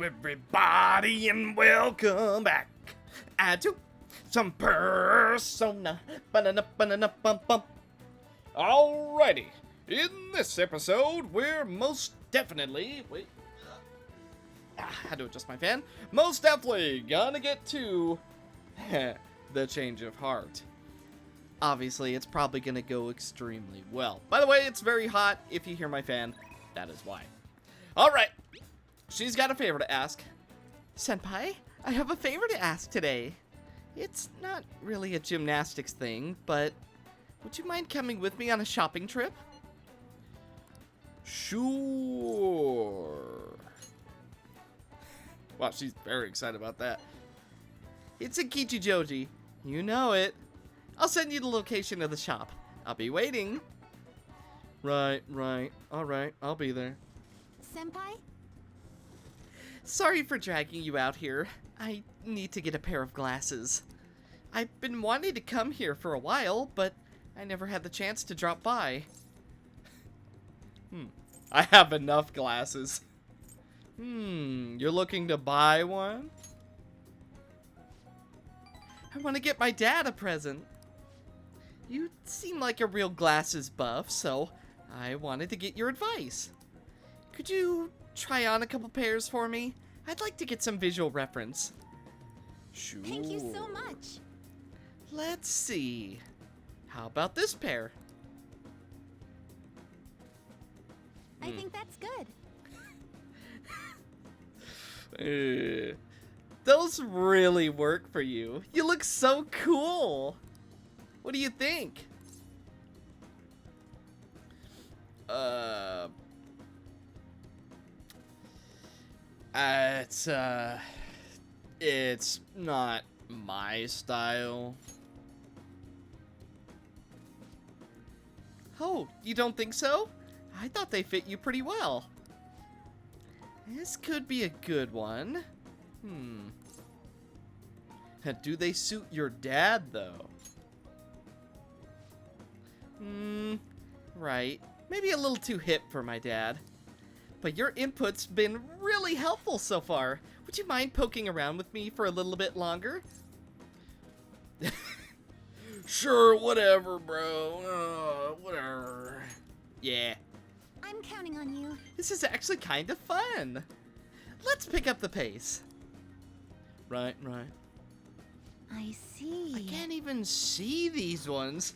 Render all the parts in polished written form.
everybody, and welcome back to some Persona. Ba-da-da-ba-da-da-bum-bum. Alrighty, in this episode, we're most definitely... Wait. Had to adjust my fan. Most definitely gonna get to the change of heart. Obviously, it's probably gonna go extremely well. By the way, it's very hot. If you hear my fan, that is why. Alright, she's got a favor to ask. Senpai, I have a favor to ask today. It's not really a gymnastics thing, but would you mind coming with me on a shopping trip? Sure. Wow, she's very excited about that. It's in Kichijoji. You know it. I'll send you the location of the shop. I'll be waiting. Right. Alright, I'll be there. Senpai? Sorry for dragging you out here. I need to get a pair of glasses. I've been wanting to come here for a while, but I never had the chance to drop by. I have enough glasses. You're looking to buy one? I want to get my dad a present. You seem like a real glasses buff, so I wanted to get your advice. Could you try on a couple pairs for me? I'd like to get some visual reference. Sure. Thank you so much. Let's see. How about this pair? I think that's good. Those really work for you. You look so cool. What do you think? It's not my style. Oh, you don't think so? I thought they fit you pretty well. This could be a good one. Do they suit your dad, though? Right. Maybe a little too hip for my dad. But your input's been really helpful so far. Would you mind poking around with me for a little bit longer? Sure, whatever, bro. Whatever. Yeah. I'm counting on you. This is actually kind of fun. Let's pick up the pace. Right. I see. I can't even see these ones.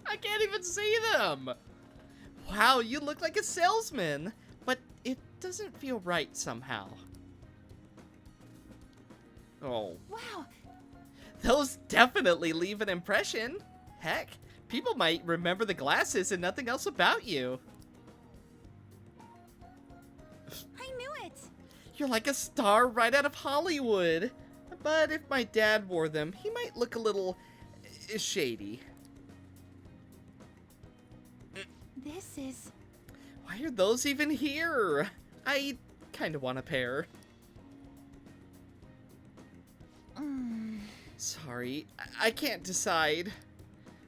I can't even see them. Wow, you look like a salesman, but it doesn't feel right somehow. Oh. Wow. Those definitely leave an impression. Heck, people might remember the glasses and nothing else about you. I knew it. You're like a star right out of Hollywood. But if my dad wore them, he might look a little shady. This is... Why are those even here? I kind of want a pair. Sorry, I can't decide.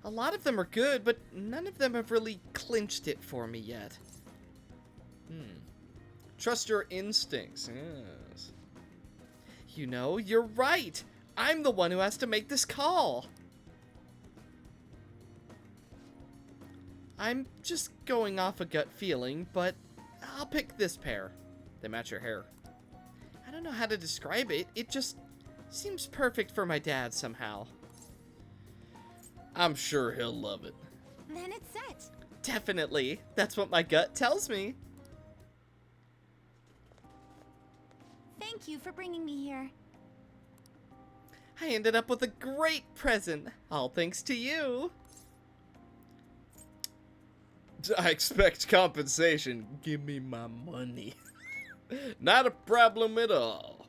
A lot of them are good, but none of them have really clinched it for me yet. Trust your instincts, yes. You know, you're right. I'm the one who has to make this call. I'm just going off a gut feeling, but I'll pick this pair. They match your hair. I don't know how to describe it. It just seems perfect for my dad somehow. I'm sure he'll love it. Then it's set. Definitely. That's what my gut tells me. Thank you for bringing me here. I ended up with a great present. All thanks to you. I expect compensation. Give me my money. Not a problem at all.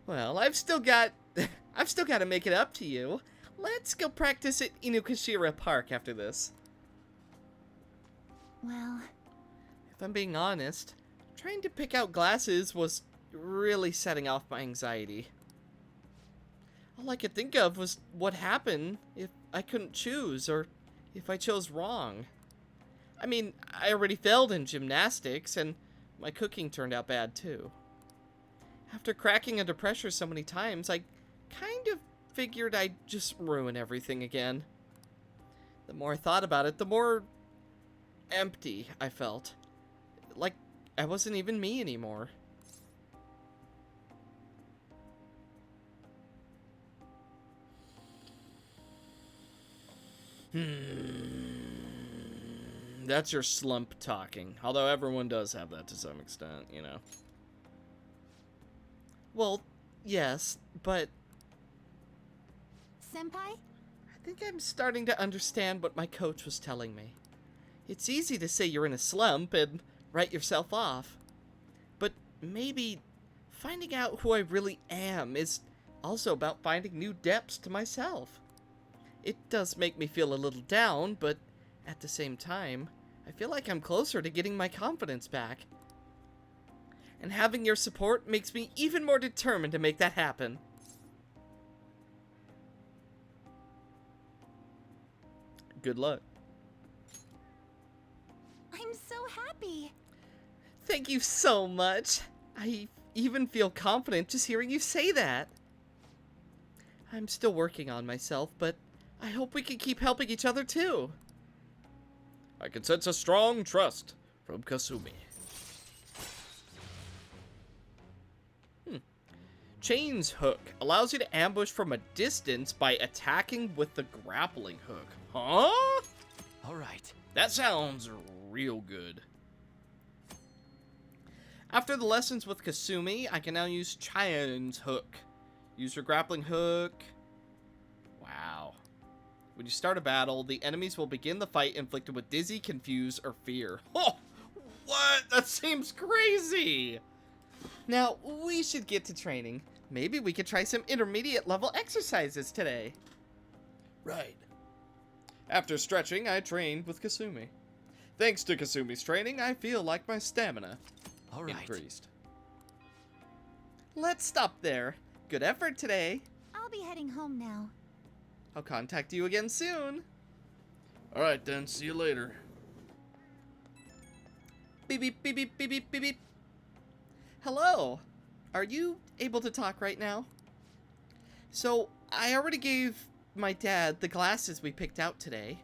Well, I've still got to make it up to you. Let's go practice at Inukashira Park after this. Well, if I'm being honest, trying to pick out glasses was really setting off my anxiety. All I could think of was what happened if I couldn't choose, or if I chose wrong. I mean, I already failed in gymnastics, and my cooking turned out bad too. After cracking under pressure so many times, I kind of figured I'd just ruin everything again. The more I thought about it, the more empty I felt. Like I wasn't even me anymore. That's your slump talking. Although everyone does have that to some extent, you know. Well, yes, but Senpai? I think I'm starting to understand what my coach was telling me. It's easy to say you're in a slump and write yourself off. But maybe finding out who I really am is also about finding new depths to myself. It does make me feel a little down, but at the same time, I feel like I'm closer to getting my confidence back. And having your support makes me even more determined to make that happen. Good luck. I'm so happy. Thank you so much. I even feel confident just hearing you say that. I'm still working on myself, but I hope we can keep helping each other too. I can sense a strong trust from Kasumi. Chain's hook allows you to ambush from a distance by attacking with the grappling hook. Huh? Alright. That sounds real good. After the lessons with Kasumi, I can now use Chain's hook. Use your grappling hook. Wow. When you start a battle, the enemies will begin the fight inflicted with dizzy, confuse, or fear. Oh, what? That seems crazy. Now, we should get to training. Maybe we could try some intermediate level exercises today. Right. After stretching, I trained with Kasumi. Thanks to Kasumi's training, I feel like my stamina Alright. increased. Let's stop there. Good effort today. I'll be heading home now. I'll contact you again soon. Alright then, see you later. Beep beep beep beep beep beep beep beep. Hello. Are you able to talk right now? So, I already gave my dad the glasses we picked out today,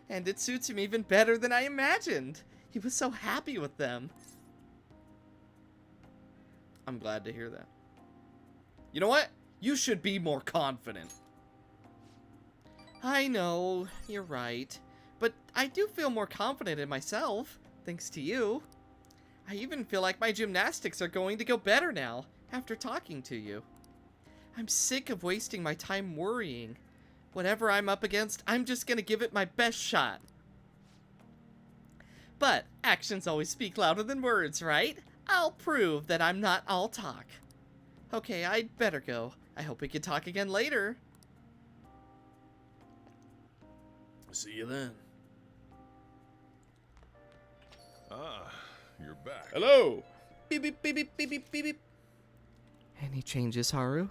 and it suits him even better than I imagined. He was so happy with them. I'm glad to hear that. You know what? You should be more confident. I know, you're right. But I do feel more confident in myself, thanks to you. I even feel like my gymnastics are going to go better now, after talking to you. I'm sick of wasting my time worrying. Whatever I'm up against, I'm just gonna give it my best shot. But actions always speak louder than words, right? I'll prove that I'm not all talk. Okay, I'd better go. I hope we can talk again later. See you then. Ah, you're back. Hello! Beep beep beep beep beep beep beep beep. Any changes, Haru?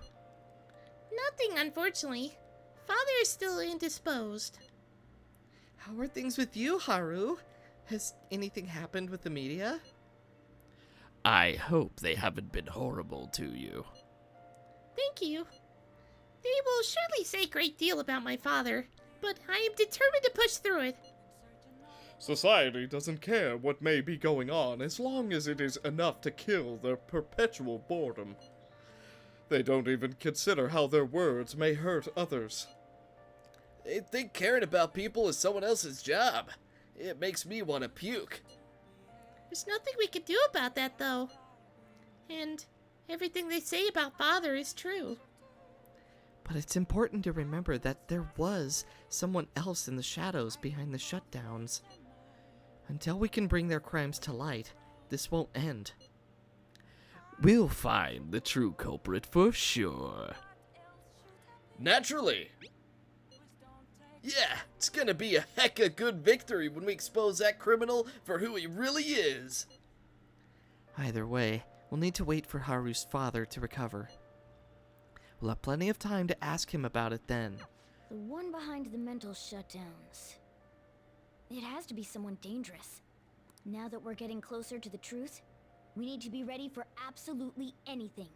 Nothing, unfortunately. Father is still indisposed. How are things with you, Haru? Has anything happened with the media? I hope they haven't been horrible to you. Thank you. They will surely say a great deal about my father, but I am determined to push through it. Society doesn't care what may be going on as long as it is enough to kill their perpetual boredom. They don't even consider how their words may hurt others. They think caring about people is someone else's job. It makes me want to puke. There's nothing we can do about that, though. And everything they say about father is true. But it's important to remember that there was someone else in the shadows behind the shutdowns. Until we can bring their crimes to light, this won't end. We'll find the true culprit for sure. Naturally. Yeah, it's gonna be a hecka good victory when we expose that criminal for who he really is. Either way, we'll need to wait for Haru's father to recover. We'll have plenty of time to ask him about it then. The one behind the mental shutdowns. It has to be someone dangerous. Now that we're getting closer to the truth, We need to be ready for absolutely anything.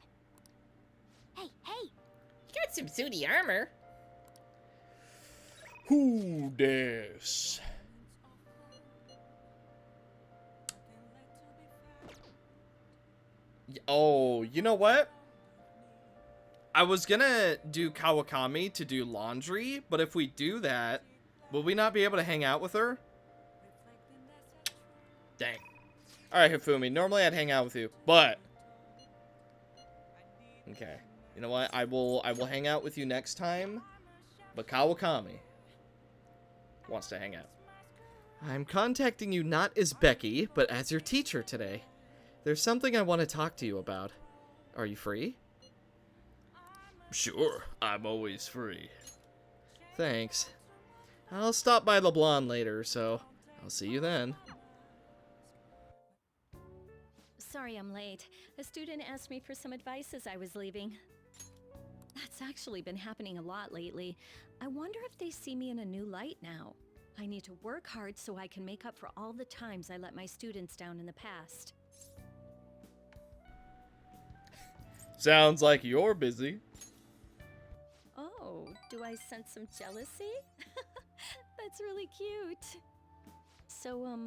Hey, hey! You got some sooty armor. Who this? Oh, you know what? I was gonna do Kawakami to do laundry, but if we do that, will we not be able to hang out with her? Dang. Alright, Hifumi, normally I'd hang out with you, but... Okay. You know what? I will hang out with you next time, but Kawakami wants to hang out. I'm contacting you not as Becky, but as your teacher today. There's something I want to talk to you about. Are you free? Sure, I'm always free. Thanks. I'll stop by the Blonde later, so I'll see you then. Sorry I'm late. A student asked me for some advice as I was leaving. That's actually been happening a lot lately. I wonder if they see me in a new light now. I need to work hard so I can make up for all the times I let my students down in the past. Sounds like you're busy. Oh, do I sense some jealousy? That's really cute. So,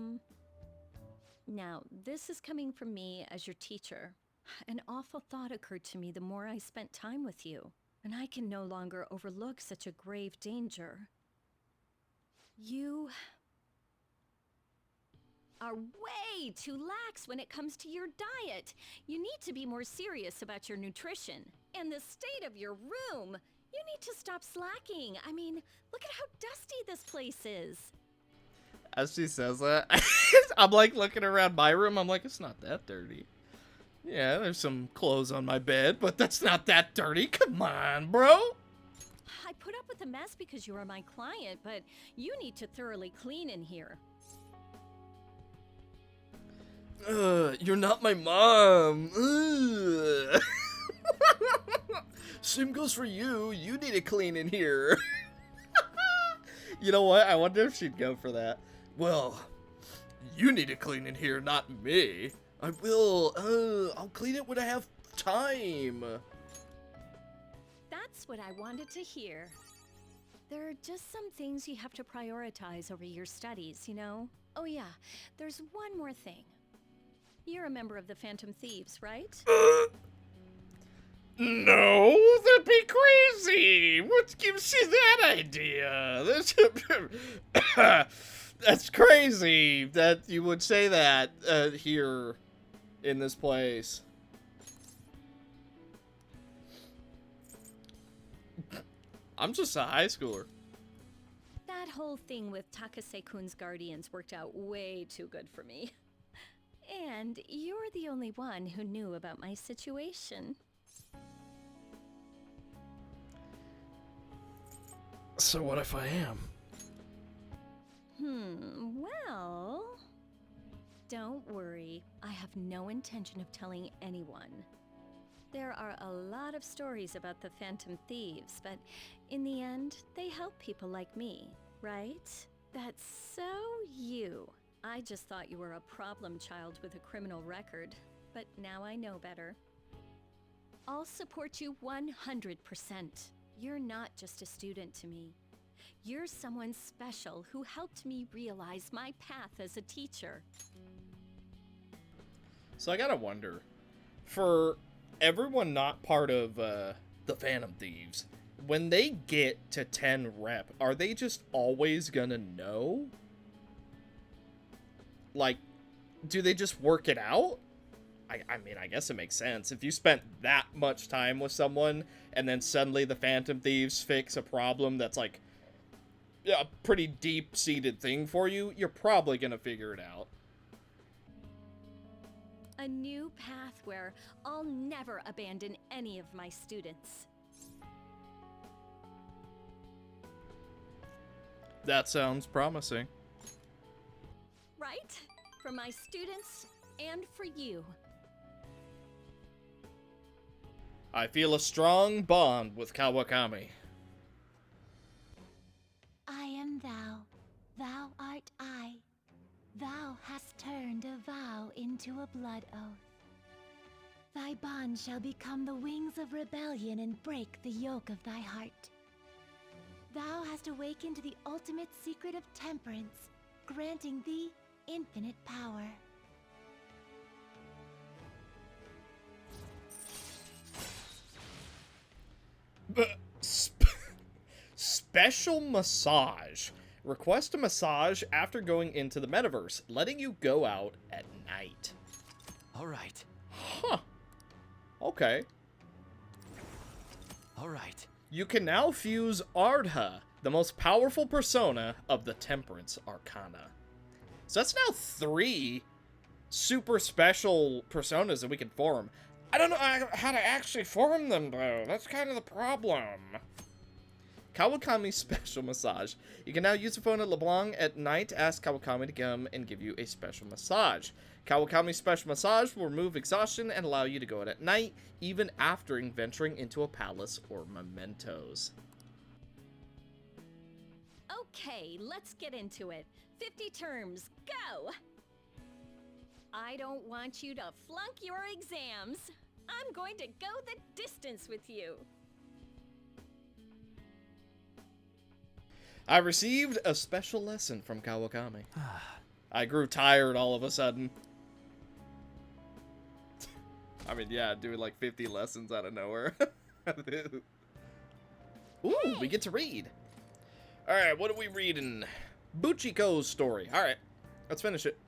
now, this is coming from me as your teacher. An awful thought occurred to me the more I spent time with you, and I can no longer overlook such a grave danger. You are way too lax when it comes to your diet. You need to be more serious about your nutrition. And the state of your room. You need to stop slacking. I mean, look at how dusty this place is. As she says that, I'm like looking around my room. I'm like, it's not that dirty. Yeah, there's some clothes on my bed, but that's not that dirty. Come on, bro. I put up with a mess because you are my client, but you need to thoroughly clean in here. You're not my mom. Ugh. Same goes for you. You need to clean in here. You know what? I wonder if she'd go for that. Well, you need to clean in here, not me. I will. I'll clean it when I have time. That's what I wanted to hear. There are just some things you have to prioritize over your studies, you know? Oh yeah, there's one more thing. You're a member of the Phantom Thieves, right? No, that'd be crazy. What gives you that idea? That's crazy that you would say that here in this place. I'm just a high schooler. That whole thing with Takase-kun's guardians worked out way too good for me. And you're the only one who knew about my situation. So what if I am? Well... Don't worry, I have no intention of telling anyone. There are a lot of stories about the Phantom Thieves, but in the end, they help people like me, right? That's so you. I just thought you were a problem child with a criminal record, but now I know better. I'll support you 100%. You're not just a student to me. You're someone special who helped me realize my path as a teacher. So I gotta wonder, for everyone not part of the Phantom Thieves. when they get to 10 rep, are they just always gonna know? Like, do they just work it out? I mean, I guess it makes sense. If you spent that much time with someone, and then suddenly the Phantom Thieves fix a problem that's like a pretty deep-seated thing for you, you're probably gonna figure it out. A new path where I'll never abandon any of my students. That sounds promising. Right? For my students and for you. I feel a strong bond with Kawakami. I am thou, thou art I. Thou hast turned a vow into a blood oath. Thy bond shall become the wings of rebellion and break the yoke of thy heart. Thou hast awakened to the ultimate secret of temperance, granting thee infinite power. Special massage. Request a massage after going into the metaverse, letting you go out at night. All right. Huh. Okay. All right. You can now fuse Ardha, the most powerful persona of the Temperance Arcana. So that's now 3 super special personas that we can form. I don't know how to actually form them, though. That's kind of the problem. Kawakami Special Massage. You can now use the phone at LeBlanc at night to ask Kawakami to come and give you a special massage. Kawakami Special Massage will remove exhaustion and allow you to go out at night, even after venturing into a palace or mementos. Okay, let's get into it. 50 terms, go! I don't want you to flunk your exams. I'm going to go the distance with you. I received a special lesson from Kawakami. I grew tired all of a sudden. I mean, yeah, doing like 50 lessons out of nowhere. Ooh, we get to read. Alright, what are we reading? Buchiko's story. Alright, let's finish it.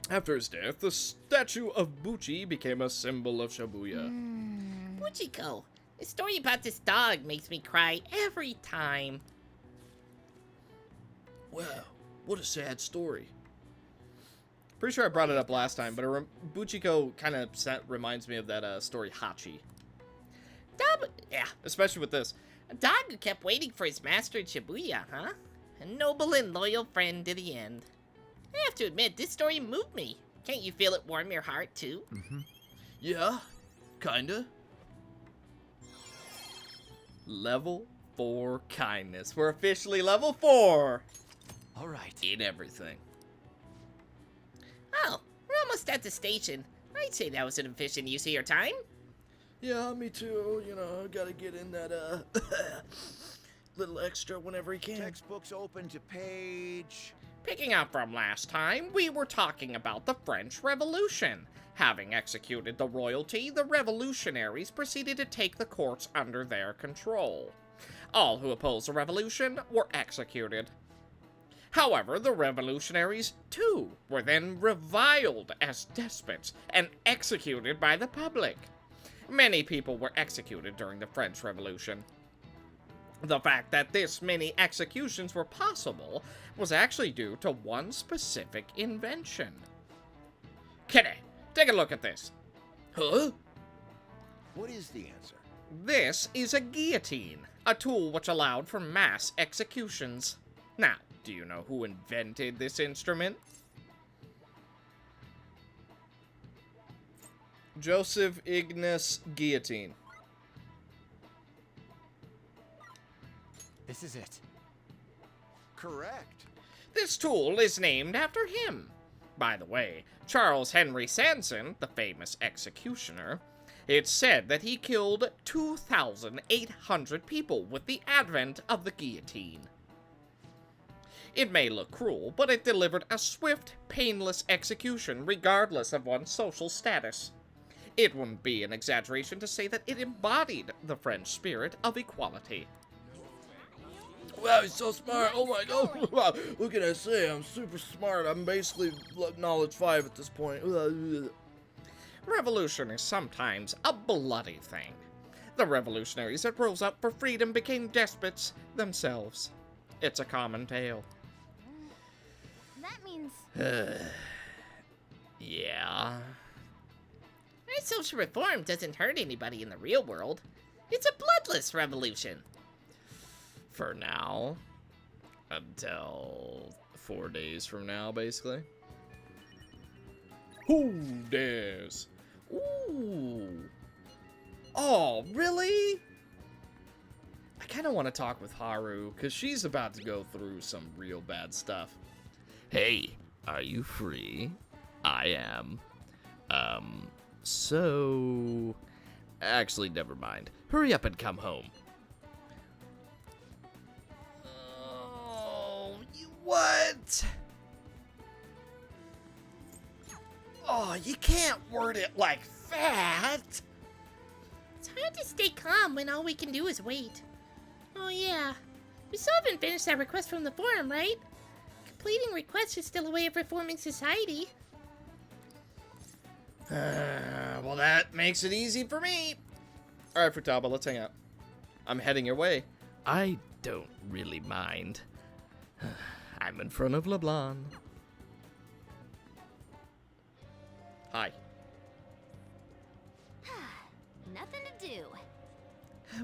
After his death, the statue of Buchi became a symbol of Shibuya. Buchiko, the story about this dog makes me cry every time. Wow, what a sad story. Pretty sure I brought it up last time, but Buchiko kind of reminds me of that story Hachi. Yeah, Especially with this. a dog who kept waiting for his master in Shibuya, huh? A noble and loyal friend to the end. I have to admit, this story moved me. Can't you feel it warm your heart, too? Yeah, kinda. Level 4 kindness. We're officially level 4 All right. in everything. Oh, we're almost at the station. I'd say that was an efficient use of your time. Yeah, me too. You know, gotta get in that, little extra whenever he can. Textbooks open to page. Picking up from last time, we were talking about the French Revolution. Having executed the royalty, the revolutionaries proceeded to take the courts under their control. All who opposed the revolution were executed. However, the revolutionaries, too, were then reviled as despots and executed by the public. Many people were executed during the French Revolution. The fact that this many executions were possible was actually due to one specific invention. Kitteh, take a look at this. Huh? What is the answer? This is a guillotine, a tool which allowed for mass executions. Now, do you know who invented this instrument? Joseph Ignace Guillotine. This is it. Correct. This tool is named after him. By the way, Charles Henry Sanson, the famous executioner, it's said that he killed 2,800 people with the advent of the guillotine. It may look cruel, but it delivered a swift, painless execution regardless of one's social status. It wouldn't be an exaggeration to say that it embodied the French spirit of equality. Wow, he's so smart. Oh my god. Wow, what can I say? I'm super smart. I'm basically knowledge 5 at this point. Revolution is sometimes a bloody thing. The revolutionaries that rose up for freedom became despots themselves. It's a common tale. That means Yeah. Social reform doesn't hurt anybody in the real world. It's a bloodless revolution. For now. Until 4 days from now, basically. Who dares? Ooh. Oh, really? I kind of want to talk with Haru, because she's about to go through some real bad stuff. Hey, are you free? I am. So... Actually, never mind. Hurry up and come home. Oh, what? Oh, you can't word it like that. It's hard to stay calm when all we can do is wait. Oh yeah, we still haven't finished that request from the forum, right? Completing requests is still a way of reforming society. Well, that makes it easy for me. All right, Futaba, let's hang out. I'm heading your way. I don't really mind. I'm in front of LeBlanc. Hi. Nothing to do.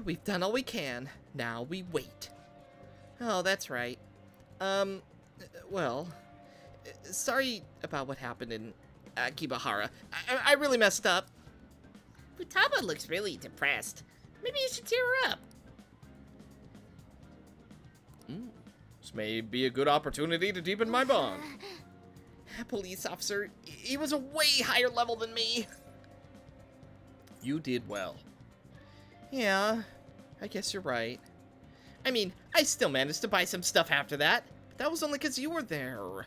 We've done all we can. Now we wait. Oh, that's right. Well, sorry about what happened in Akibahara. I really messed up. Futaba looks really depressed. Maybe you should cheer her up. This may be a good opportunity to deepen my bond. Police officer, he was a way higher level than me. You did well. Yeah, I guess you're right. I mean, I still managed to buy some stuff after that, but that was only because you were there.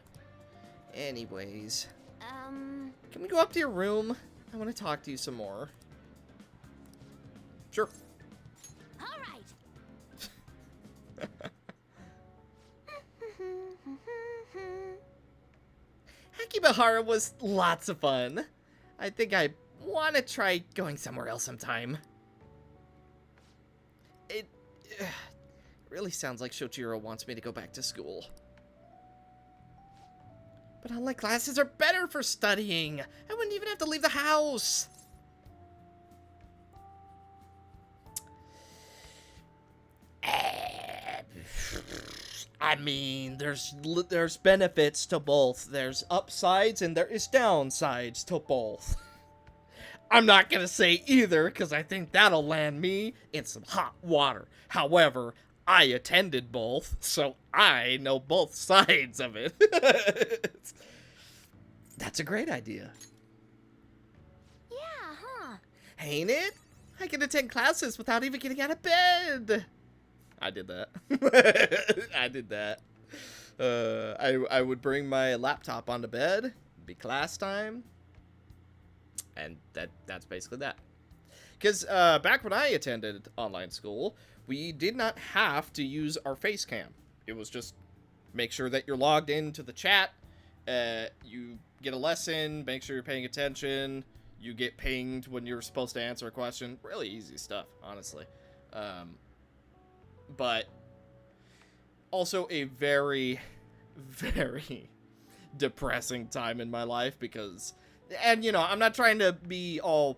Anyways, can we go up to your room? I want to talk to you some more. Sure. All right. Akibahara was lots of fun. I think I want to try going somewhere else sometime. It really sounds like Shochiro wants me to go back to school. But online classes are better for studying. I wouldn't even have to leave the house. I mean, there's benefits to both. There's upsides and there is downsides to both. I'm not gonna say either, because I think that'll land me in some hot water. However, I attended both, so I know both sides of it. That's a great idea. Yeah, huh? Ain't it? I can attend classes without even getting out of bed. I did that. I did that. I would bring my laptop onto bed, be class time, and that's basically that. Because back when I attended online school, we did not have to use our face cam. It was just make sure that you're logged into the chat, you get a lesson, make sure you're paying attention, you get pinged when you're supposed to answer a question. Really easy stuff, honestly. But also a very, very depressing time in my life because, and you know, I'm not trying to be all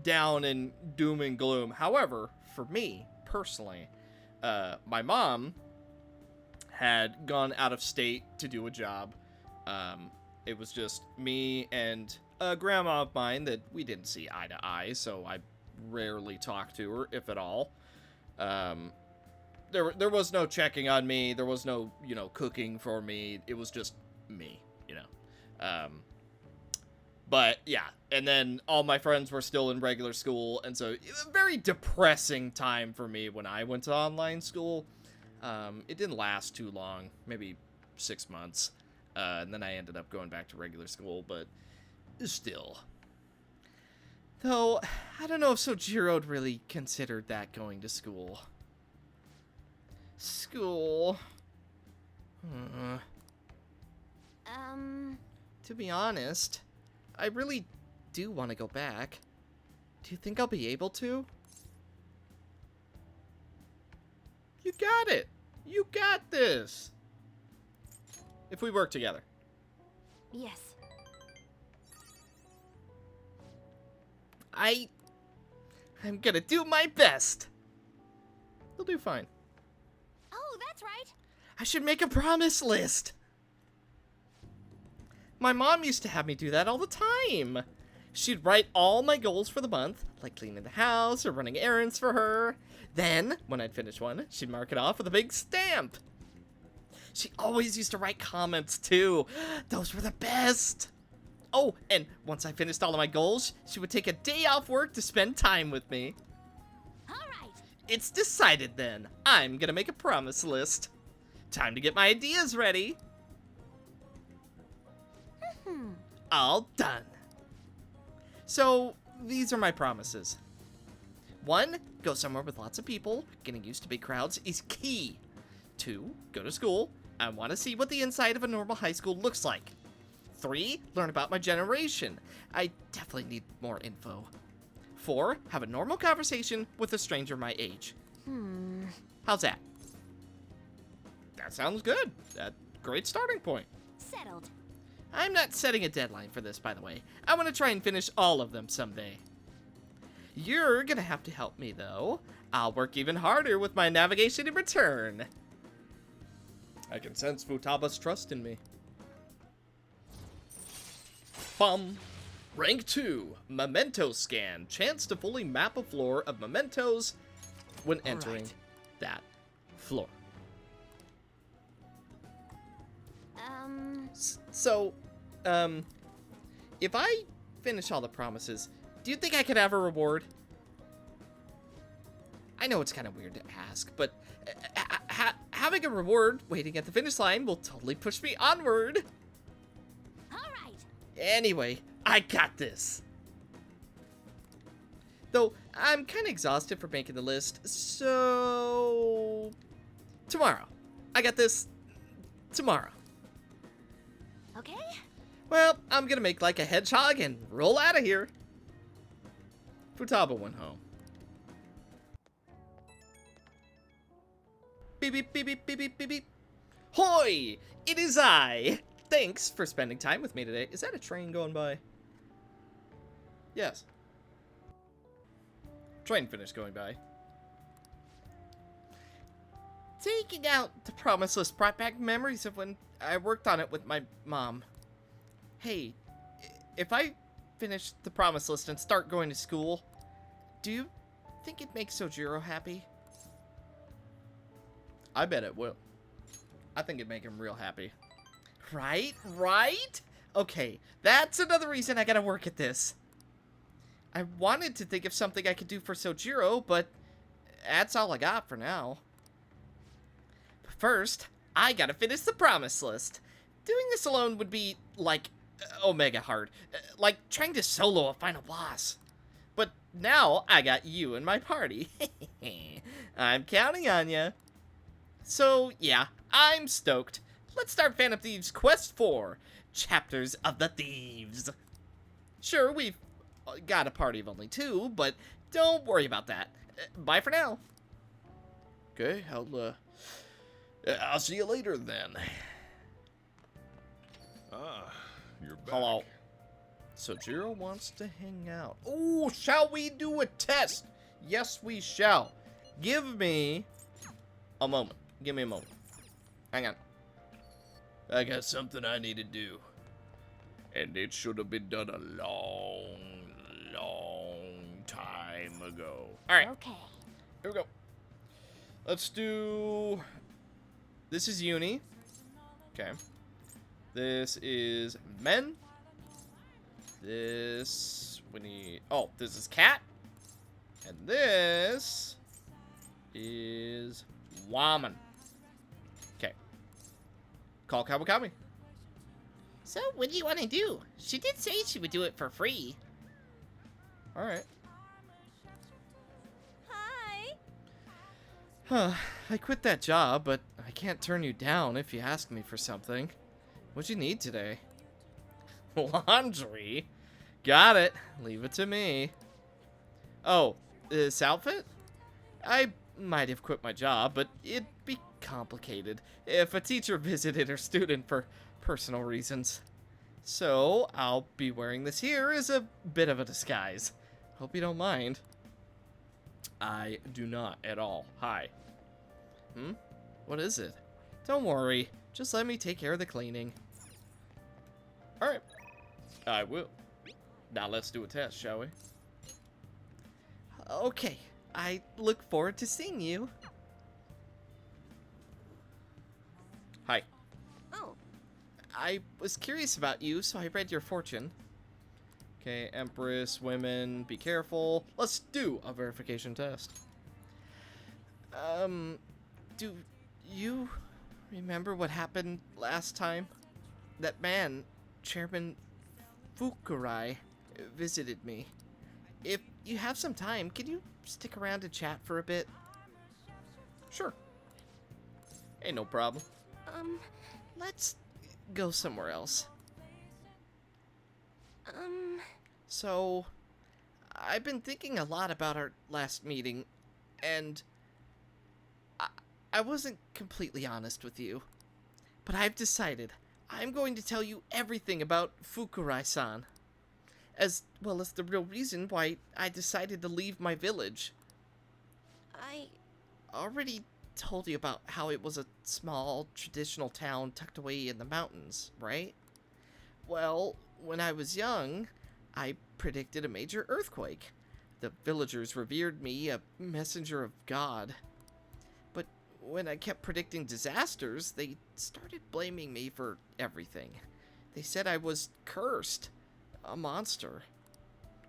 down and doom and gloom. However, for me personally, my mom had gone out of state to do a job. It was just me and a grandma of mine that we didn't see eye to eye, so I rarely talked to her, if at all. There was no checking on me. There was no, you know, cooking for me. It was just me, you know. But yeah, and then all my friends were still in regular school, and so a very depressing time for me when I went to online school. It didn't last too long, maybe 6 months, and then I ended up going back to regular school, but still. Though, I don't know if Sojiro'd really considered that going to school. School. To be honest, I really do want to go back. Do you think I'll be able to? You got it. You got this. If we work together. Yes. I'm gonna do my best. You'll do fine. Oh, that's right. I should make a promise list. My mom used to have me do that all the time. She'd write all my goals for the month, like cleaning the house or running errands for her. Then, when I'd finish one, she'd mark it off with a big stamp. She always used to write comments, too. Those were the best. Oh, and once I finished all of my goals, she would take a day off work to spend time with me. All right. It's decided then. I'm gonna make a promise list. Time to get my ideas ready. All done. So, these are my promises. 1, go somewhere with lots of people. Getting used to big crowds is key. 2, go to school. I want to see what the inside of a normal high school looks like. 3, learn about my generation. I definitely need more info. 4, have a normal conversation with a stranger my age. How's that? That sounds good. Great starting point. Settled. I'm not setting a deadline for this, by the way. I want to try and finish all of them someday. You're gonna have to help me, though. I'll work even harder with my navigation in return. I can sense Futaba's trust in me. Bum. Rank 2, Memento Scan. Chance to fully map a floor of mementos when entering that floor. So, if I finish all the promises, do you think I could have a reward? I know it's kind of weird to ask, but having a reward waiting at the finish line will totally push me onward. All right. Anyway, I got this. Though, I'm kind of exhausted for making the list, so... tomorrow. I got this tomorrow. Okay. Well, I'm gonna make like a hedgehog and roll out of here. Futaba went home. Beep, beep, beep, beep, beep, beep, beep, beep. Hoi! It is I! Thanks for spending time with me today. Is that a train going by? Yes. Train finished going by. Taking out the promise list brought back memories of when I worked on it with my mom. Hey, if I finish the promise list and start going to school, do you think it makes Sojiro happy? I bet it will. I think it'd make him real happy. Right? Right? Okay, that's another reason I gotta work at this. I wanted to think of something I could do for Sojiro, but that's all I got for now. But first, I gotta finish the promise list. Doing this alone would be, like, omega hard. Like trying to solo a final boss. But now I got you in my party. I'm counting on ya. So, yeah, I'm stoked. Let's start Phantom Thieves Quest 4, Chapters of the Thieves. Sure, we've got a party of only 2, but don't worry about that. Bye for now. Okay, I'll see you later then. Ah, you're back. Hello. Sojiro wants to hang out. Oh, shall we do a test? Yes, we shall. Give me a moment. Give me a moment. Hang on. I got something I need to do. And it should have been done a long time ago. All right. Okay. Here we go. Let's do... This is Uni. Okay. This is Men. This... We need... Oh, this is Cat. And this... is... Woman. Okay. Call Kawakami. So, what do you want to do? She did say she would do it for free. Alright. Hi. I quit that job, but I can't turn you down if you ask me for something. What'd you need today? Laundry? Got it. Leave it to me. Oh, this outfit? I might have quit my job, but it'd be complicated if a teacher visited her student for personal reasons. So, I'll be wearing this here as a bit of a disguise. Hope you don't mind. I do not at all. Hi. What is it? Don't worry. Just let me take care of the cleaning. Alright. I will. Now let's do a test, shall we? Okay. I look forward to seeing you. Hi. Oh, I was curious about you, so I read your fortune. Okay, Empress, women, be careful. Let's do a verification test. Do you remember what happened last time? That man, Chairman Fukurai, visited me. If you have some time, can you stick around and chat for a bit? Sure. Ain't no problem. Let's go somewhere else. So, I've been thinking a lot about our last meeting, and I wasn't completely honest with you. But I've decided I'm going to tell you everything about Fukurai-san, as well as the real reason why I decided to leave my village. I already told you about how it was a small, traditional town tucked away in the mountains, right? Well, when I was young, I predicted a major earthquake. The villagers revered me, a messenger of God. But when I kept predicting disasters, they started blaming me for everything. They said I was cursed, a monster.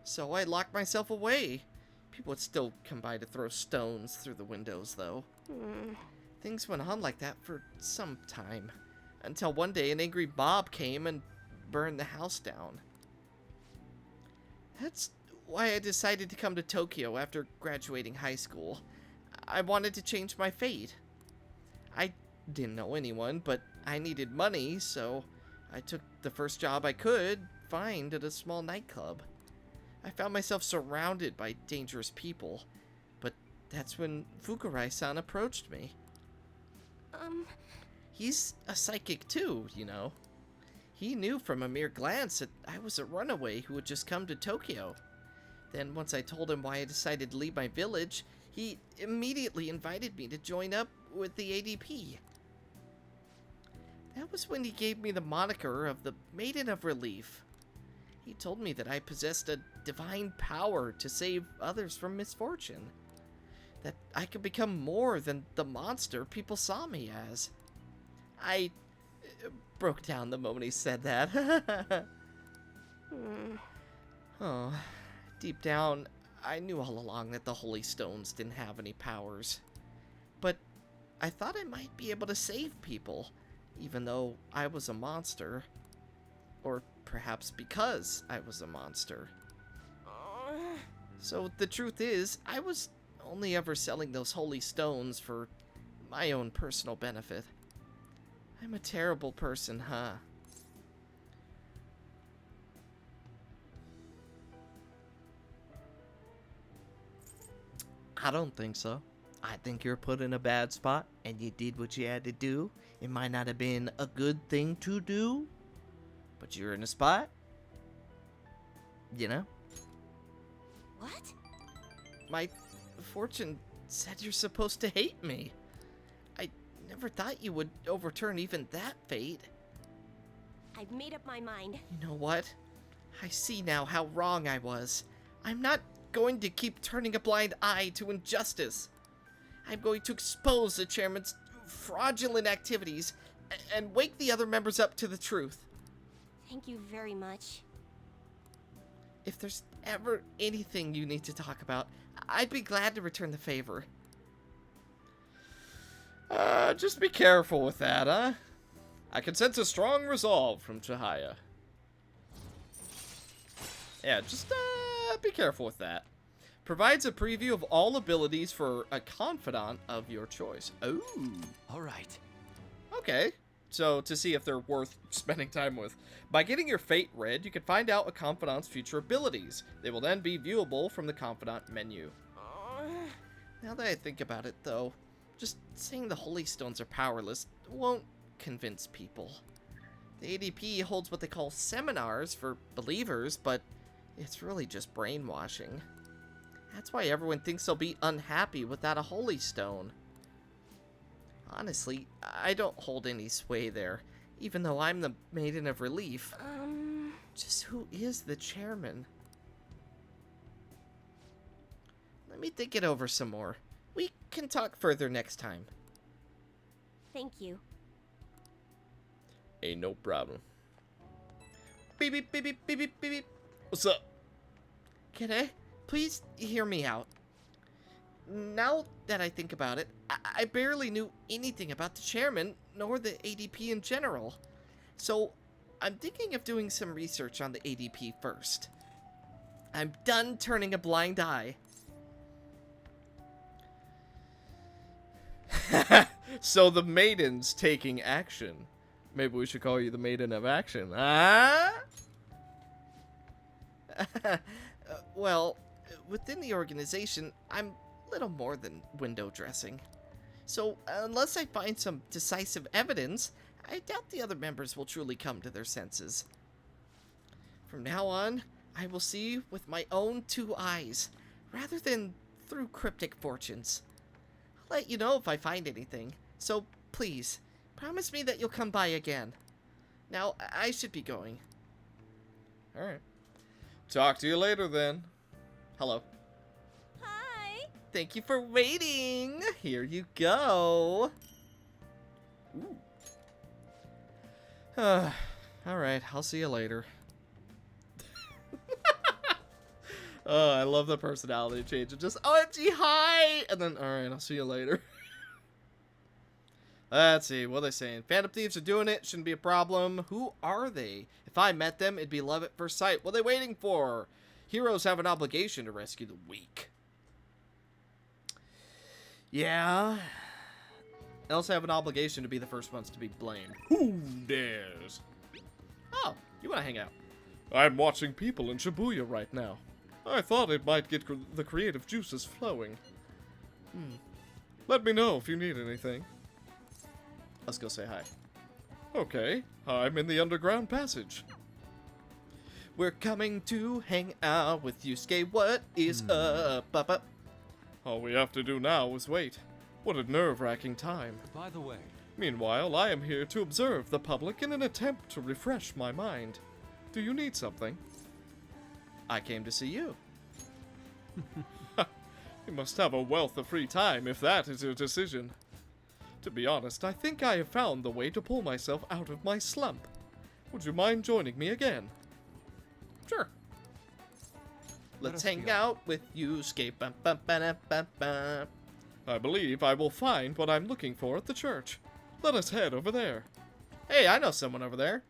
So I locked myself away. People would still come by to throw stones through the windows, though. Things went on like that for some time, until one day an angry mob came and burned the house down. That's why I decided to come to Tokyo after graduating high school. I wanted to change my fate. I didn't know anyone, but I needed money, so I took the first job I could find at a small nightclub. I found myself surrounded by dangerous people, but that's when Fukurai-san approached me. He's a psychic too, you know. He knew from a mere glance that I was a runaway who had just come to Tokyo. Then once I told him why I decided to leave my village, he immediately invited me to join up with the ADP. That was when he gave me the moniker of the Maiden of Relief. He told me that I possessed a divine power to save others from misfortune. That I could become more than the monster people saw me as. I broke down the moment he said that. Oh, deep down, I knew all along that the Holy Stones didn't have any powers. But I thought I might be able to save people, even though I was a monster. Or perhaps because I was a monster. So the truth is, I was only ever selling those holy stones for my own personal benefit. I'm a terrible person, huh? I don't think so. I think you're put in a bad spot, and you did what you had to do. It might not have been a good thing to do, but you're in a spot. You know? What? My fortune said you're supposed to hate me. I never thought you would overturn even that fate. I've made up my mind. You know what? I see now how wrong I was. I'm not going to keep turning a blind eye to injustice. I'm going to expose the chairman's fraudulent activities and wake the other members up to the truth. Thank you very much. If there's ever anything you need to talk about, I'd be glad to return the favor. Just be careful with that, huh? I can sense a strong resolve from Chihaya. Yeah, just, be careful with that. Provides a preview of all abilities for a confidant of your choice. Oh. All right. Okay. So, to see if they're worth spending time with. By getting your fate read, you can find out a confidant's future abilities. They will then be viewable from the confidant menu. Now that I think about it, though, just saying the Holy Stones are powerless won't convince people. The ADP holds what they call seminars for believers, but it's really just brainwashing. That's why everyone thinks they'll be unhappy without a Holy Stone. Honestly, I don't hold any sway there, even though I'm the Maiden of Relief. Just who is the chairman? Let me think it over some more. We can talk further next time. Thank you. Ain't no problem. Beep, beep, beep, beep, beep, beep, beep, beep. What's up? Kitteh, please hear me out. Now that I think about it, I barely knew anything about the chairman, nor the ADP in general. So, I'm thinking of doing some research on the ADP first. I'm done turning a blind eye. So the maiden's taking action. Maybe we should call you the Maiden of Action. Ah? Well, within the organization, I'm little more than window dressing. So, unless I find some decisive evidence, I doubt the other members will truly come to their senses. From now on, I will see with my own two eyes, rather than through cryptic fortunes. I'll let you know if I find anything, so please, promise me that you'll come by again. Now, I should be going. Alright. Talk to you later, then. Hello. Hi! Thank you for waiting. Here you go. Ooh. Alright, I'll see you later. Oh, I love the personality change. It just, OMG, hi! And then, alright, I'll see you later. Let's see, what are they saying? Phantom Thieves are doing it, shouldn't be a problem. Who are they? If I met them, it'd be love at first sight. What are they waiting for? Heroes have an obligation to rescue the weak. Yeah. They also have an obligation to be the first ones to be blamed. Who dares? Oh, you want to hang out? I'm watching people in Shibuya right now. I thought it might get the creative juices flowing. Let me know if you need anything. Let's go say hi. Okay, I'm in the underground passage. We're coming to hang out with Yusuke. What is up? All we have to do now is wait. What a nerve-wracking time. By the way, Meanwhile, I am here to observe the public in an attempt to refresh my mind. Do you need something? I came to see you. You must have a wealth of free time if that is your decision. To be honest, I think I have found the way to pull myself out of my slump. Would you mind joining me again? Sure. Let's hang out with Yusuke. I believe I will find what I'm looking for at the church. Let us head over there. Hey, I know someone over there.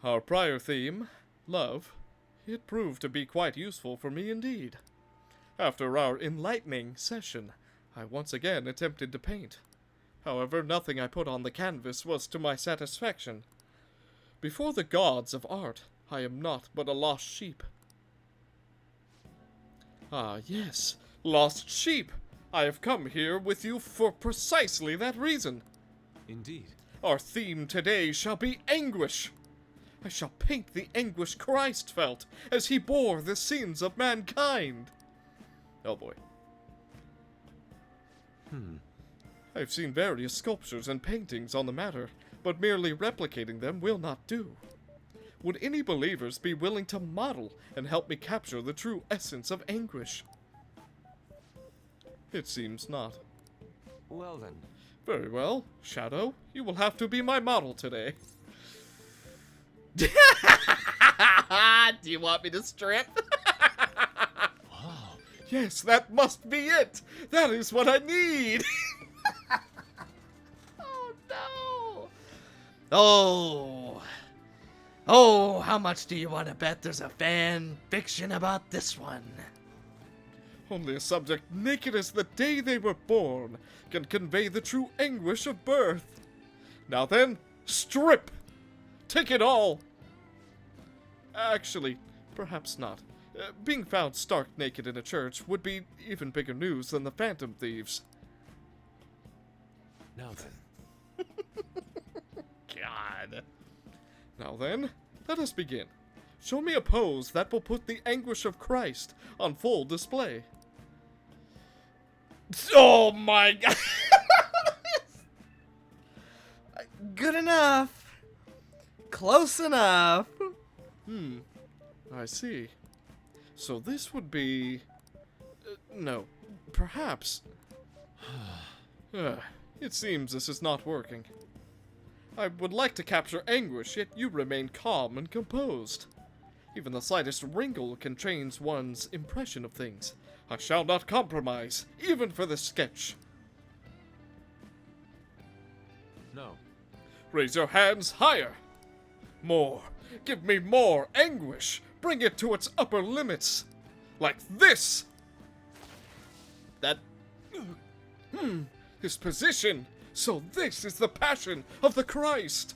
Our prior theme, love, it proved to be quite useful for me indeed. After our enlightening session, I once again attempted to paint. However, nothing I put on the canvas was to my satisfaction. Before the gods of art, I am not but a lost sheep. Ah, yes, lost sheep. I have come here with you for precisely that reason. indeed. Our theme today shall be anguish. I shall paint the anguish Christ felt as he bore the sins of mankind. Oh boy. I've seen various sculptures and paintings on the matter, but merely replicating them will not do. Would any believers be willing to model and help me capture the true essence of anguish? It seems not. Well then, Very well. Shadow, you will have to be my model today. Do you want me to strip? Yes, that must be it. That is what I need. Oh, no. Oh, how much do you want to bet there's a fan fiction about this one? Only a subject naked as the day they were born can convey the true anguish of birth. Now then, strip! Take it all! Actually, perhaps not. Being found stark naked in a church would be even bigger news than the Phantom Thieves. now then. God. Now then, let us begin. Show me a pose that will put the anguish of Christ on full display. Oh my God! Good enough. Close enough. I see. So this would be... no, perhaps. It seems this is not working. I would like to capture anguish, yet you remain calm and composed. Even the slightest wrinkle can change one's impression of things. I shall not compromise, even for this sketch. No. Raise your hands higher. More. Give me more anguish. Bring it to its upper limits. Like this. That... His position. So this is the passion of the Christ.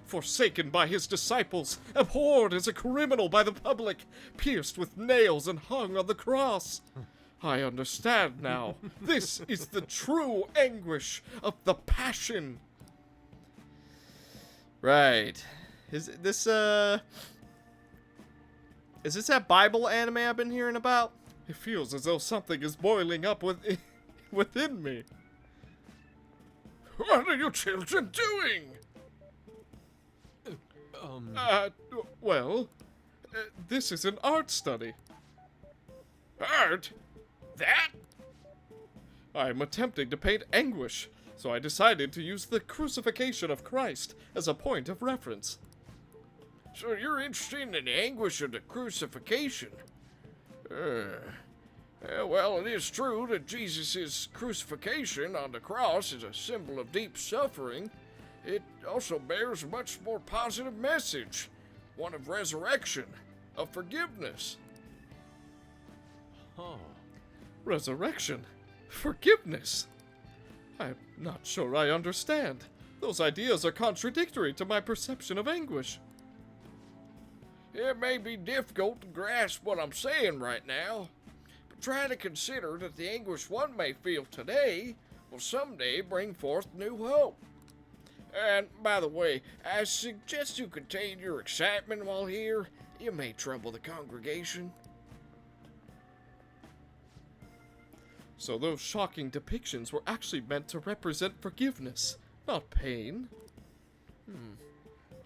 Forsaken by his disciples, abhorred as a criminal by the public, pierced with nails and hung on the cross. I understand now. This is the true anguish of the passion. Right. Is this that Bible anime I've been hearing about? It feels as though something is boiling up within me. What are you children doing? This is an art study. Art? That? I am attempting to paint anguish, so I decided to use the crucifixion of Christ as a point of reference. So you're interested in the anguish of the crucifixion? Well, it is true that Jesus' crucifixion on the cross is a symbol of deep suffering. It also bears a much more positive message, one of resurrection, of forgiveness. Oh. Resurrection? Forgiveness? I'm not sure I understand. Those ideas are contradictory to my perception of anguish. It may be difficult to grasp what I'm saying right now, but try to consider that the anguish one may feel today will someday bring forth new hope. And, by the way, I suggest you contain your excitement while here. You may trouble the congregation. So those shocking depictions were actually meant to represent forgiveness, not pain.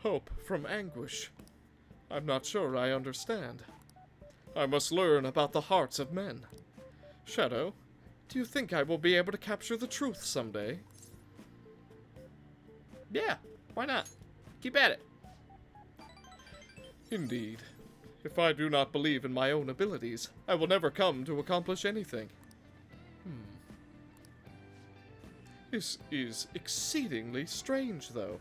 Hope from anguish. I'm not sure I understand. I must learn about the hearts of men. Shadow, do you think I will be able to capture the truth someday? Yeah, why not? Keep at it. Indeed. If I do not believe in my own abilities, I will never come to accomplish anything. This is exceedingly strange, though.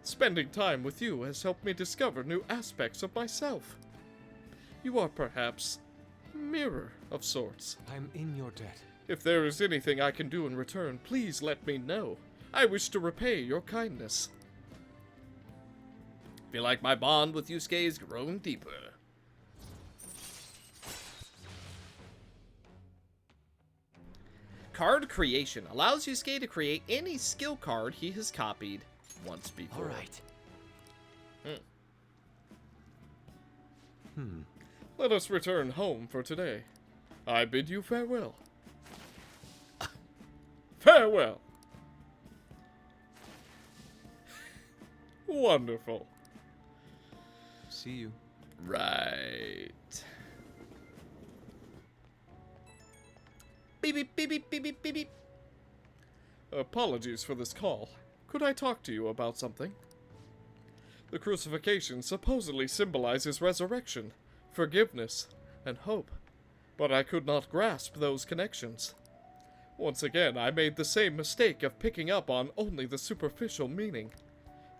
Spending time with you has helped me discover new aspects of myself. You are perhaps a mirror of sorts. I'm in your debt. If there is anything I can do in return, please let me know. I wish to repay your kindness. Feel like my bond with Yusuke is growing deeper. Card creation allows Yusuke to create any skill card he has copied once before. All right. Let us return home for today. I bid you farewell. Farewell. Wonderful. See you. Right. Beep, beep, beep, beep, beep, beep, beep, beep. Apologies for this call. Could I talk to you about something? The crucifixion supposedly symbolizes resurrection, forgiveness, and hope, but I could not grasp those connections. Once again, I made the same mistake of picking up on only the superficial meaning.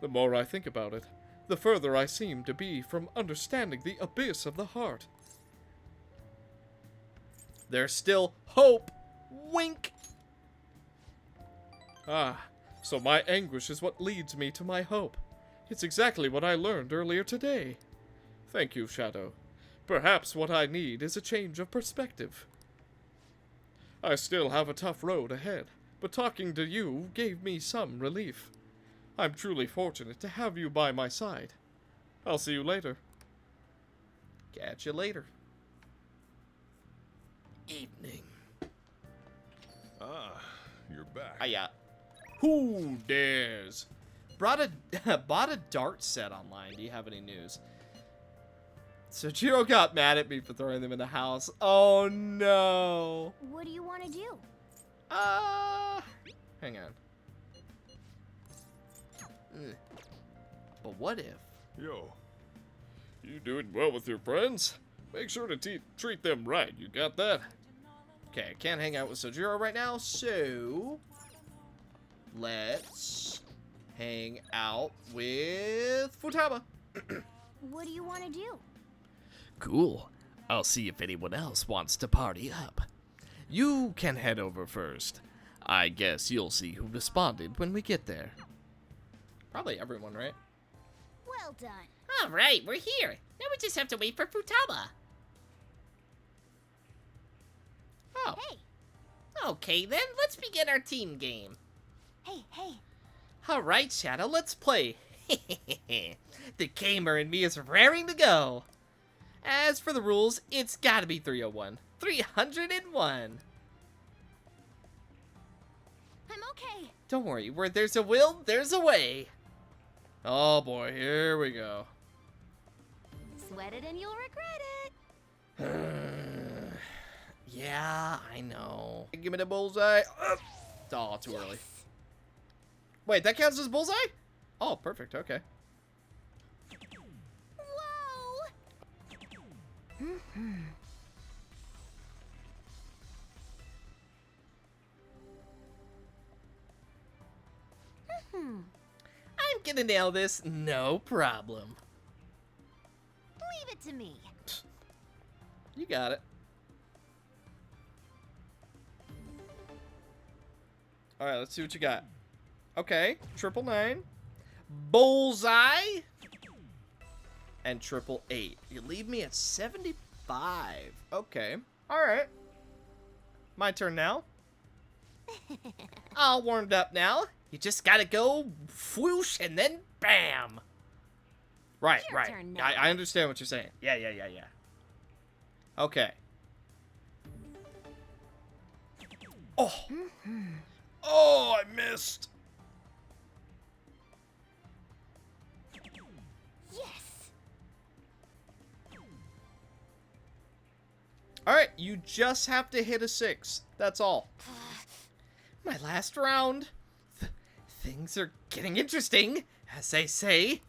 The more I think about it, the further I seem to be from understanding the abyss of the heart. There's still hope! Wink! Ah, so my anguish is what leads me to my hope. It's exactly what I learned earlier today. Thank you, Shadow. Perhaps what I need is a change of perspective. I still have a tough road ahead, but talking to you gave me some relief. I'm truly fortunate to have you by my side. I'll see you later. Catch you later. Evening. Ah, you're back. Hiya. Who dares? Bought a dart set online. Do you have any news? So Jiro got mad at me for throwing them in the house. Oh no. What do you want to do? Hang on. But what if? Yo. You doing well with your friends? Make sure to treat them right. You got that? Okay, I can't hang out with Sojiro right now, so let's hang out with Futaba. What do you want to do? Cool. I'll see if anyone else wants to party up. You can head over first. I guess you'll see who responded when we get there. Probably everyone, right? Well done. All right, we're here. Now we just have to wait for Futaba. Oh. Hey, Okay, then let's begin our team game. hey. All right, Shadow, let's play. The gamer in me is raring to go. As for the rules, it's gotta be 301. 301. I'm okay. Don't worry, where there's a will, there's a way. Oh boy, here we go. Sweat it and you'll regret it. Yeah, I know. Give me the bullseye. Oh, too early. Wait, that counts as bullseye? Oh, perfect, okay. Whoa! I'm gonna nail this, no problem. Leave it to me. You got it. Alright, let's see what you got. Okay, 999. Bullseye. And 888. You leave me at 75. Okay. Alright. My turn now. All warmed up now. You just gotta go whoosh and then bam. Right, Your right. turn now. I understand what you're saying. Yeah. Okay. Oh. Oh, I missed. Yes. Alright, you just have to hit a 6. That's all. My last round. Things are getting interesting, as they say.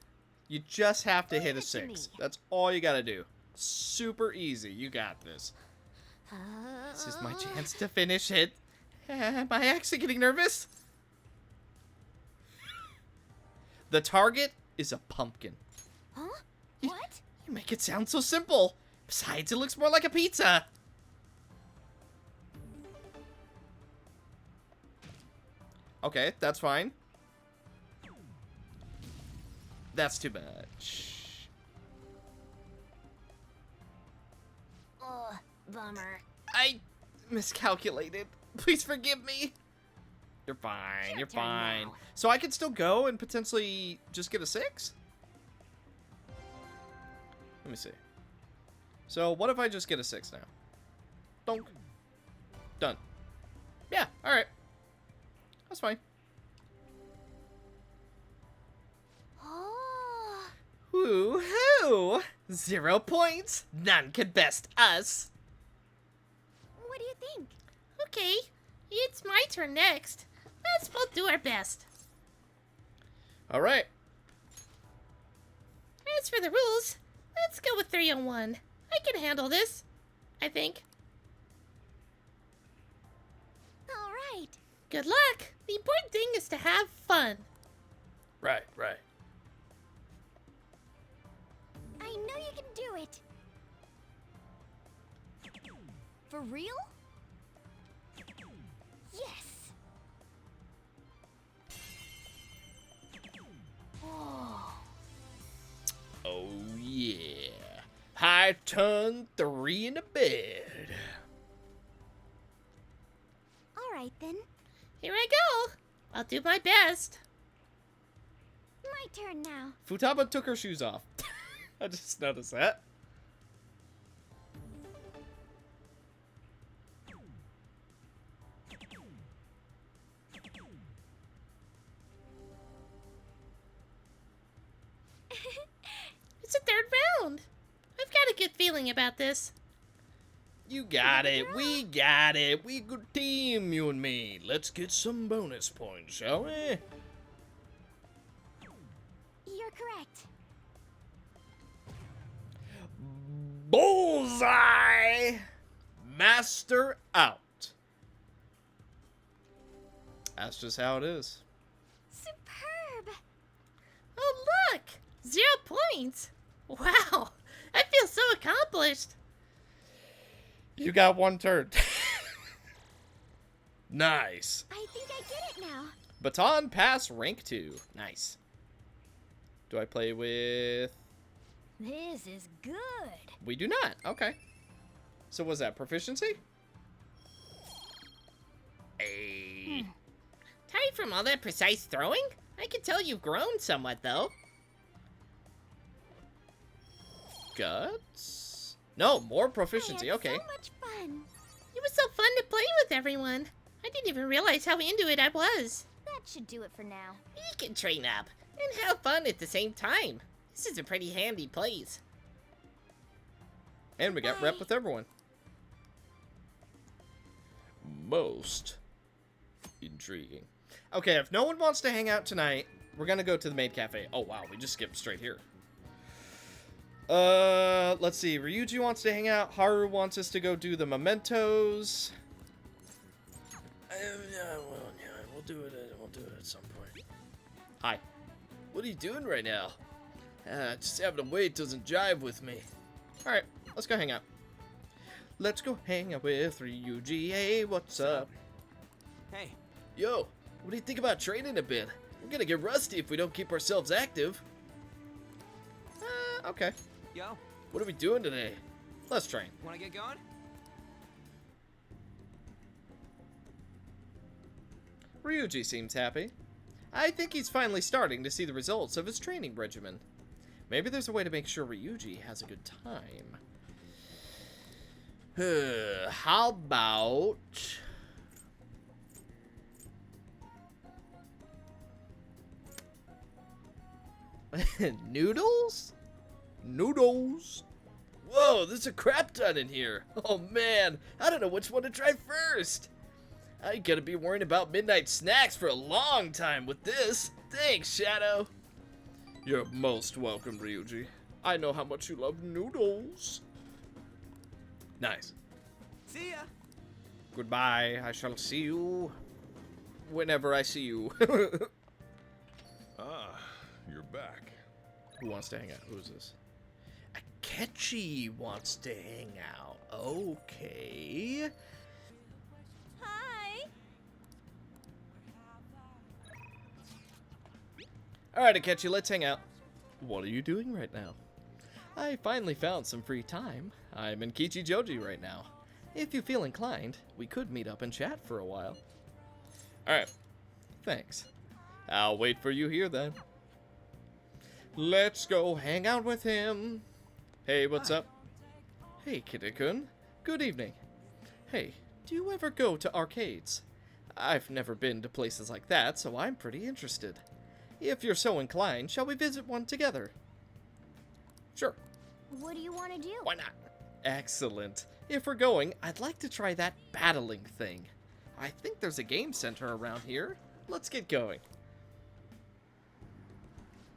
You just have to hit a Leave it to 6. me. That's all you gotta do. Super easy. You got this. This is my chance to finish it. Am I actually getting nervous? The target is a pumpkin. Huh? What? You make it sound so simple. Besides, it looks more like a pizza. Okay, that's fine. That's too much. Bummer. I miscalculated. Please forgive me. You're fine. Your You're turn fine. now. So I can still go and potentially just get a 6? Let me see. So what if I just get a 6 now? Donk. Done. Yeah, alright. That's fine. Oh. Woo-hoo! 0 points. None could best us. What do you think? Okay, it's my turn next. Let's both do our best. Alright. As for the rules, let's go with 301. I can handle this, I think. All right. Good luck. The important thing is to have fun. Right. I know you can do it. For real? Yes. Oh. Oh yeah. High turn 3 in the bed. All right then. Here I go. I'll do my best. My turn now. Futaba took her shoes off. I just noticed that. It's a third round. I've got a good feeling about this. You got it. We got it. We good team, you and me. Let's get some bonus points, shall we? You're correct. Correct. Bullseye! Master out. That's just how it is. Superb. Oh, look! 0 points! Wow! I feel so accomplished! You got 1 turn. Nice. I think I get it now. Baton pass rank 2. Nice. Do I play with... This is good. We do not. Okay. So was that proficiency? Hey. Tired from all that precise throwing? I can tell you've grown somewhat, though. Guts? No, more proficiency. I had Okay. so much fun. It was so fun to play with everyone. I didn't even realize how into it I was. That should do it for now. You can train up and have fun at the same time. This is a pretty handy place. And we got rep with everyone. Most intriguing. Okay, if no one wants to hang out tonight, we're gonna go to the maid cafe. Oh wow, we just skipped straight here. Let's see. Ryuji wants to hang out. Haru wants us to go do the mementos. Yeah, we'll do it. We'll do it at some point. Hi. What are you doing right now? Just having to wait doesn't jive with me. All right, let's go hang out. Let's go hang out with Ryuji. Hey, what's up? Hey, Yo, what do you think about training a bit? We're gonna get rusty if we don't keep ourselves active. Okay. yo, What are we doing today? Let's train. wanna get going? Ryuji seems happy. I think he's finally starting to see the results of his training regimen. Maybe there's a way to make sure Ryuji has a good time. How about... Noodles? Noodles. Whoa, there's a crap ton in here. Oh man, I don't know which one to try first. I ain't gonna be worrying about midnight snacks for a long time with this. Thanks, Shadow. You're most welcome, Ryuji. I know how much you love noodles. Nice. See ya. Goodbye. I shall see you whenever I see you. Ah, you're back. Who wants to hang out? Who's this? Akechi wants to hang out. Okay. Hi! Alright, Akechi, let's hang out. What are you doing right now? I finally found some free time. I'm in Kichijoji right now. If you feel inclined, we could meet up and chat for a while. Alright. Thanks. I'll wait for you here then. Let's go hang out with him. Hey, what's up? Hey, Kitteh-kun. Good evening. Hey, do you ever go to arcades? I've never been to places like that, so I'm pretty interested. If you're so inclined, shall we visit one together? Sure. What do you want to do? Why not? Excellent. If we're going, I'd like to try that battling thing. I think there's a game center around here. Let's get going.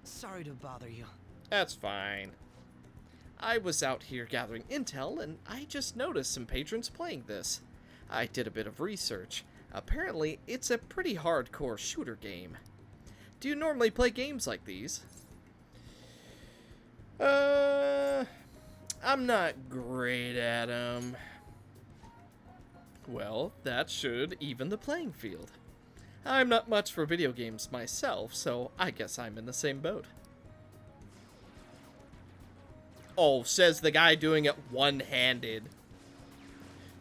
Sorry to bother you. That's fine. I was out here gathering intel, and I just noticed some patrons playing this. I did a bit of research. Apparently, it's a pretty hardcore shooter game. Do you normally play games like these? I'm not great at them. Well, that should even the playing field. I'm not much for video games myself, so I guess I'm in the same boat. Oh, says the guy doing it one-handed.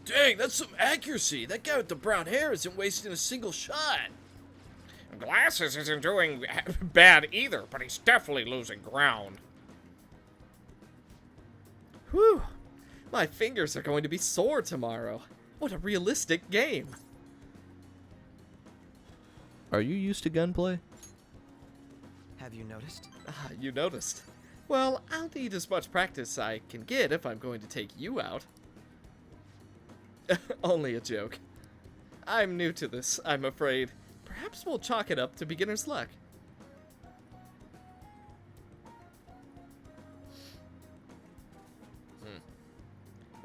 Dang, that's some accuracy. That guy with the brown hair isn't wasting a single shot. Glasses isn't doing bad either, but he's definitely losing ground. Whew. My fingers are going to be sore tomorrow. What a realistic game. Are you used to gunplay? Have you noticed? Ah, you noticed. Well, I'll need as much practice I can get if I'm going to take you out. Only a joke. I'm new to this, I'm afraid. Perhaps we'll chalk it up to beginner's luck.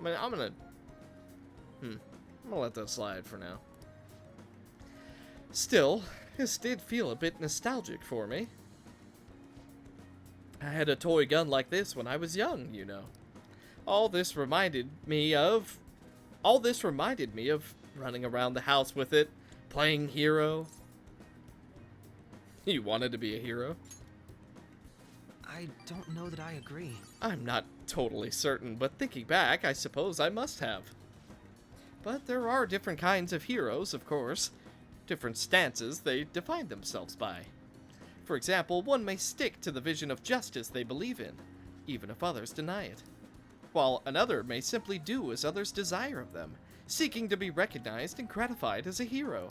I'm gonna let that slide for now. Still, this did feel a bit nostalgic for me. I had a toy gun like this when I was young, you know. All this reminded me of running around the house with it, playing hero. You wanted to be a hero? I don't know that I agree. I'm not totally certain, but thinking back, I suppose I must have. But there are different kinds of heroes, of course. Different stances they define themselves by. For example, one may stick to the vision of justice they believe in, even if others deny it. While another may simply do as others desire of them, seeking to be recognized and gratified as a hero.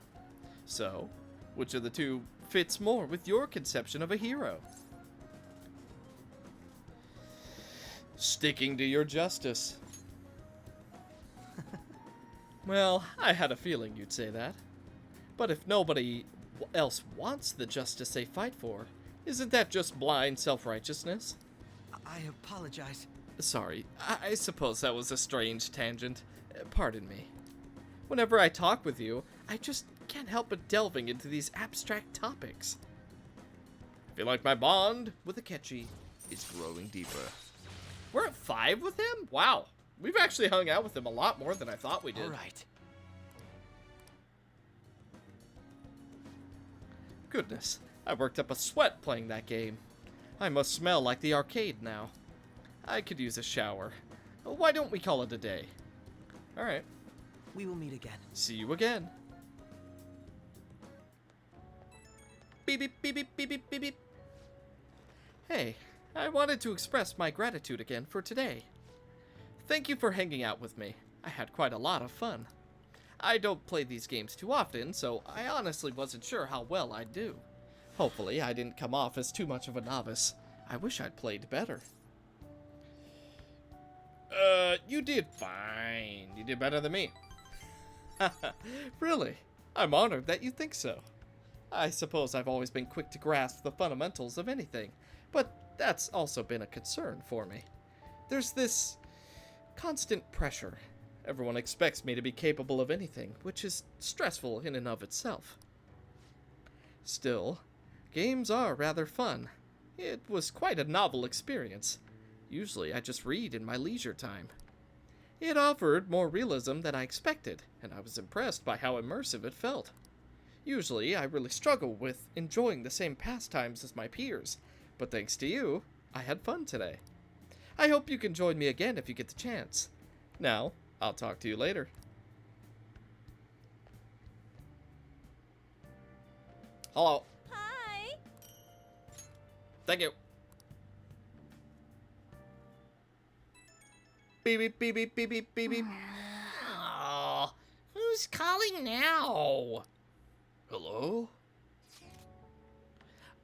So, which of the two fits more with your conception of a hero? Sticking to your justice. Well, I had a feeling you'd say that. But if nobody else wants the justice they fight for, isn't that just blind self-righteousness? I apologize. Sorry, I suppose that was a strange tangent. Pardon me. Whenever I talk with you, I just can't help but delving into these abstract topics. I feel like my bond with Akechi is growing deeper. We're at 5 with him? Wow. We've actually hung out with him a lot more than I thought we did. All right. Goodness, I worked up a sweat playing that game. I must smell like the arcade now. I could use a shower. Why don't we call it a day? Alright. We will meet again. See you again. Beep beep beep beep beep beep beep beep. Hey, I wanted to express my gratitude again for today. Thank you for hanging out with me. I had quite a lot of fun. I don't play these games too often, so I honestly wasn't sure how well I'd do. Hopefully, I didn't come off as too much of a novice. I wish I'd played better. You did fine. You did better than me. Really? I'm honored that you think so. I suppose I've always been quick to grasp the fundamentals of anything, but that's also been a concern for me. There's this constant pressure. Everyone expects me to be capable of anything, which is stressful in and of itself. Still, games are rather fun. It was quite a novel experience. Usually I just read in my leisure time. It offered more realism than I expected, and I was impressed by how immersive it felt. Usually I really struggle with enjoying the same pastimes as my peers, but thanks to you, I had fun today. I hope you can join me again if you get the chance. Now, I'll talk to you later. Hello. Hi! Thank you. Beep beep beep beep beep beep beep beep. Oh, who's calling now? Hello?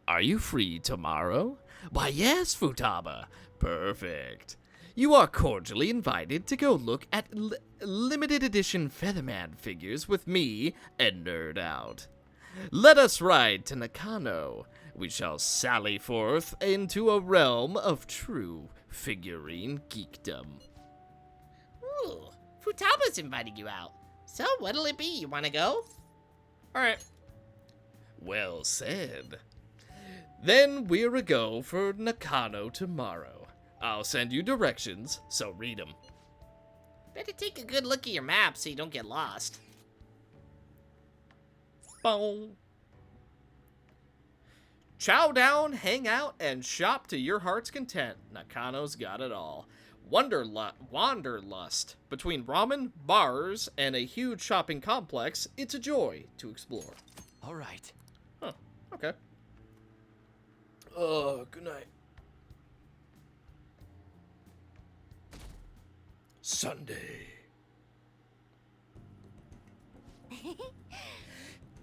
Are you free tomorrow? Why, yes, Futaba. Perfect. You are cordially invited to go look at limited edition Featherman figures with me and Nerd Out. Let us ride to Nakano. We shall sally forth into a realm of true figurine geekdom. Ooh, Futaba's inviting you out. So what'll it be? You wanna go? Alright. Well said. Then we're a go for Nakano tomorrow. I'll send you directions, so read them. Better take a good look at your map so you don't get lost. Boom. Chow down, hang out, and shop to your heart's content. Nakano's got it all. Wanderlust. Between ramen, bars, and a huge shopping complex, it's a joy to explore. All right. Huh, okay. Good night. Sunday.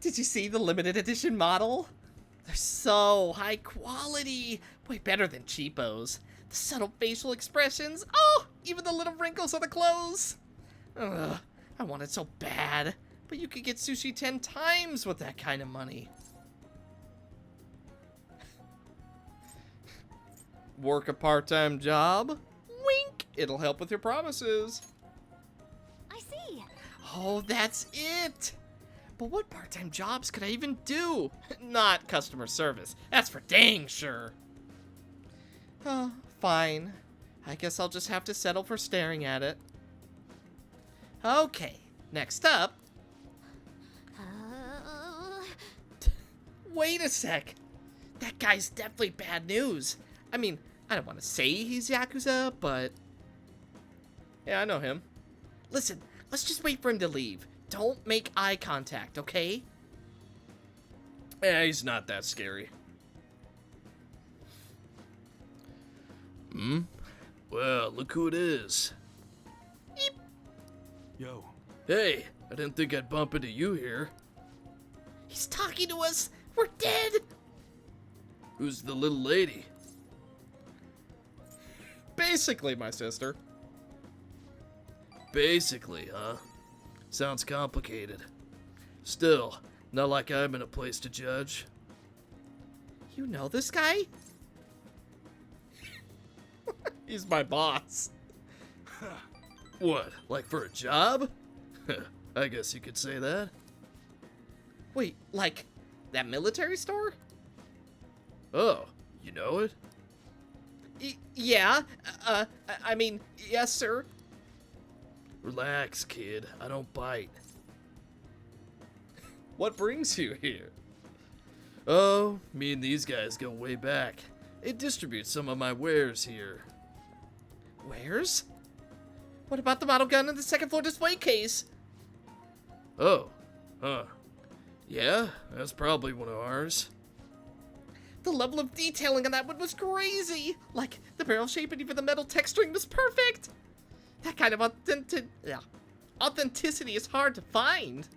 Did you see the limited edition model? They're so high quality. Way better than cheapos. The subtle facial expressions. Oh, even the little wrinkles on the clothes. Ugh, I want it so bad. But you could get sushi 10 times with that kind of money. Work a part-time job? Wink! It'll help with your promises. I see. Oh, that's it! But what part-time jobs could I even do? Not customer service. That's for dang sure. Fine. I guess I'll just have to settle for staring at it. Okay, next up. Wait a sec. That guy's definitely bad news. I mean, I don't want to say he's Yakuza, but... Yeah, I know him. Listen, let's just wait for him to leave. Don't make eye contact, okay? Yeah, he's not that scary. Well, look who it is. Yo. Hey, I didn't think I'd bump into you here. He's talking to us. We're dead. Who's the little lady? Basically, my sister. Basically, huh? Sounds complicated. Still, not like I'm in a place to judge. You know this guy? He's my boss. What, like for a job? I guess you could say that. Wait, like that military store? Oh, you know it? Yeah. I mean, yes, sir. Relax, kid. I don't bite. What brings you here? Oh, me and these guys go way back. They distribute some of my wares here. Wares? What about the model gun in the second floor display case? Oh, huh. Yeah, that's probably one of ours. The level of detailing on that one was crazy. Like, the barrel shape and even the metal texturing was perfect. That kind of authenticity is hard to find.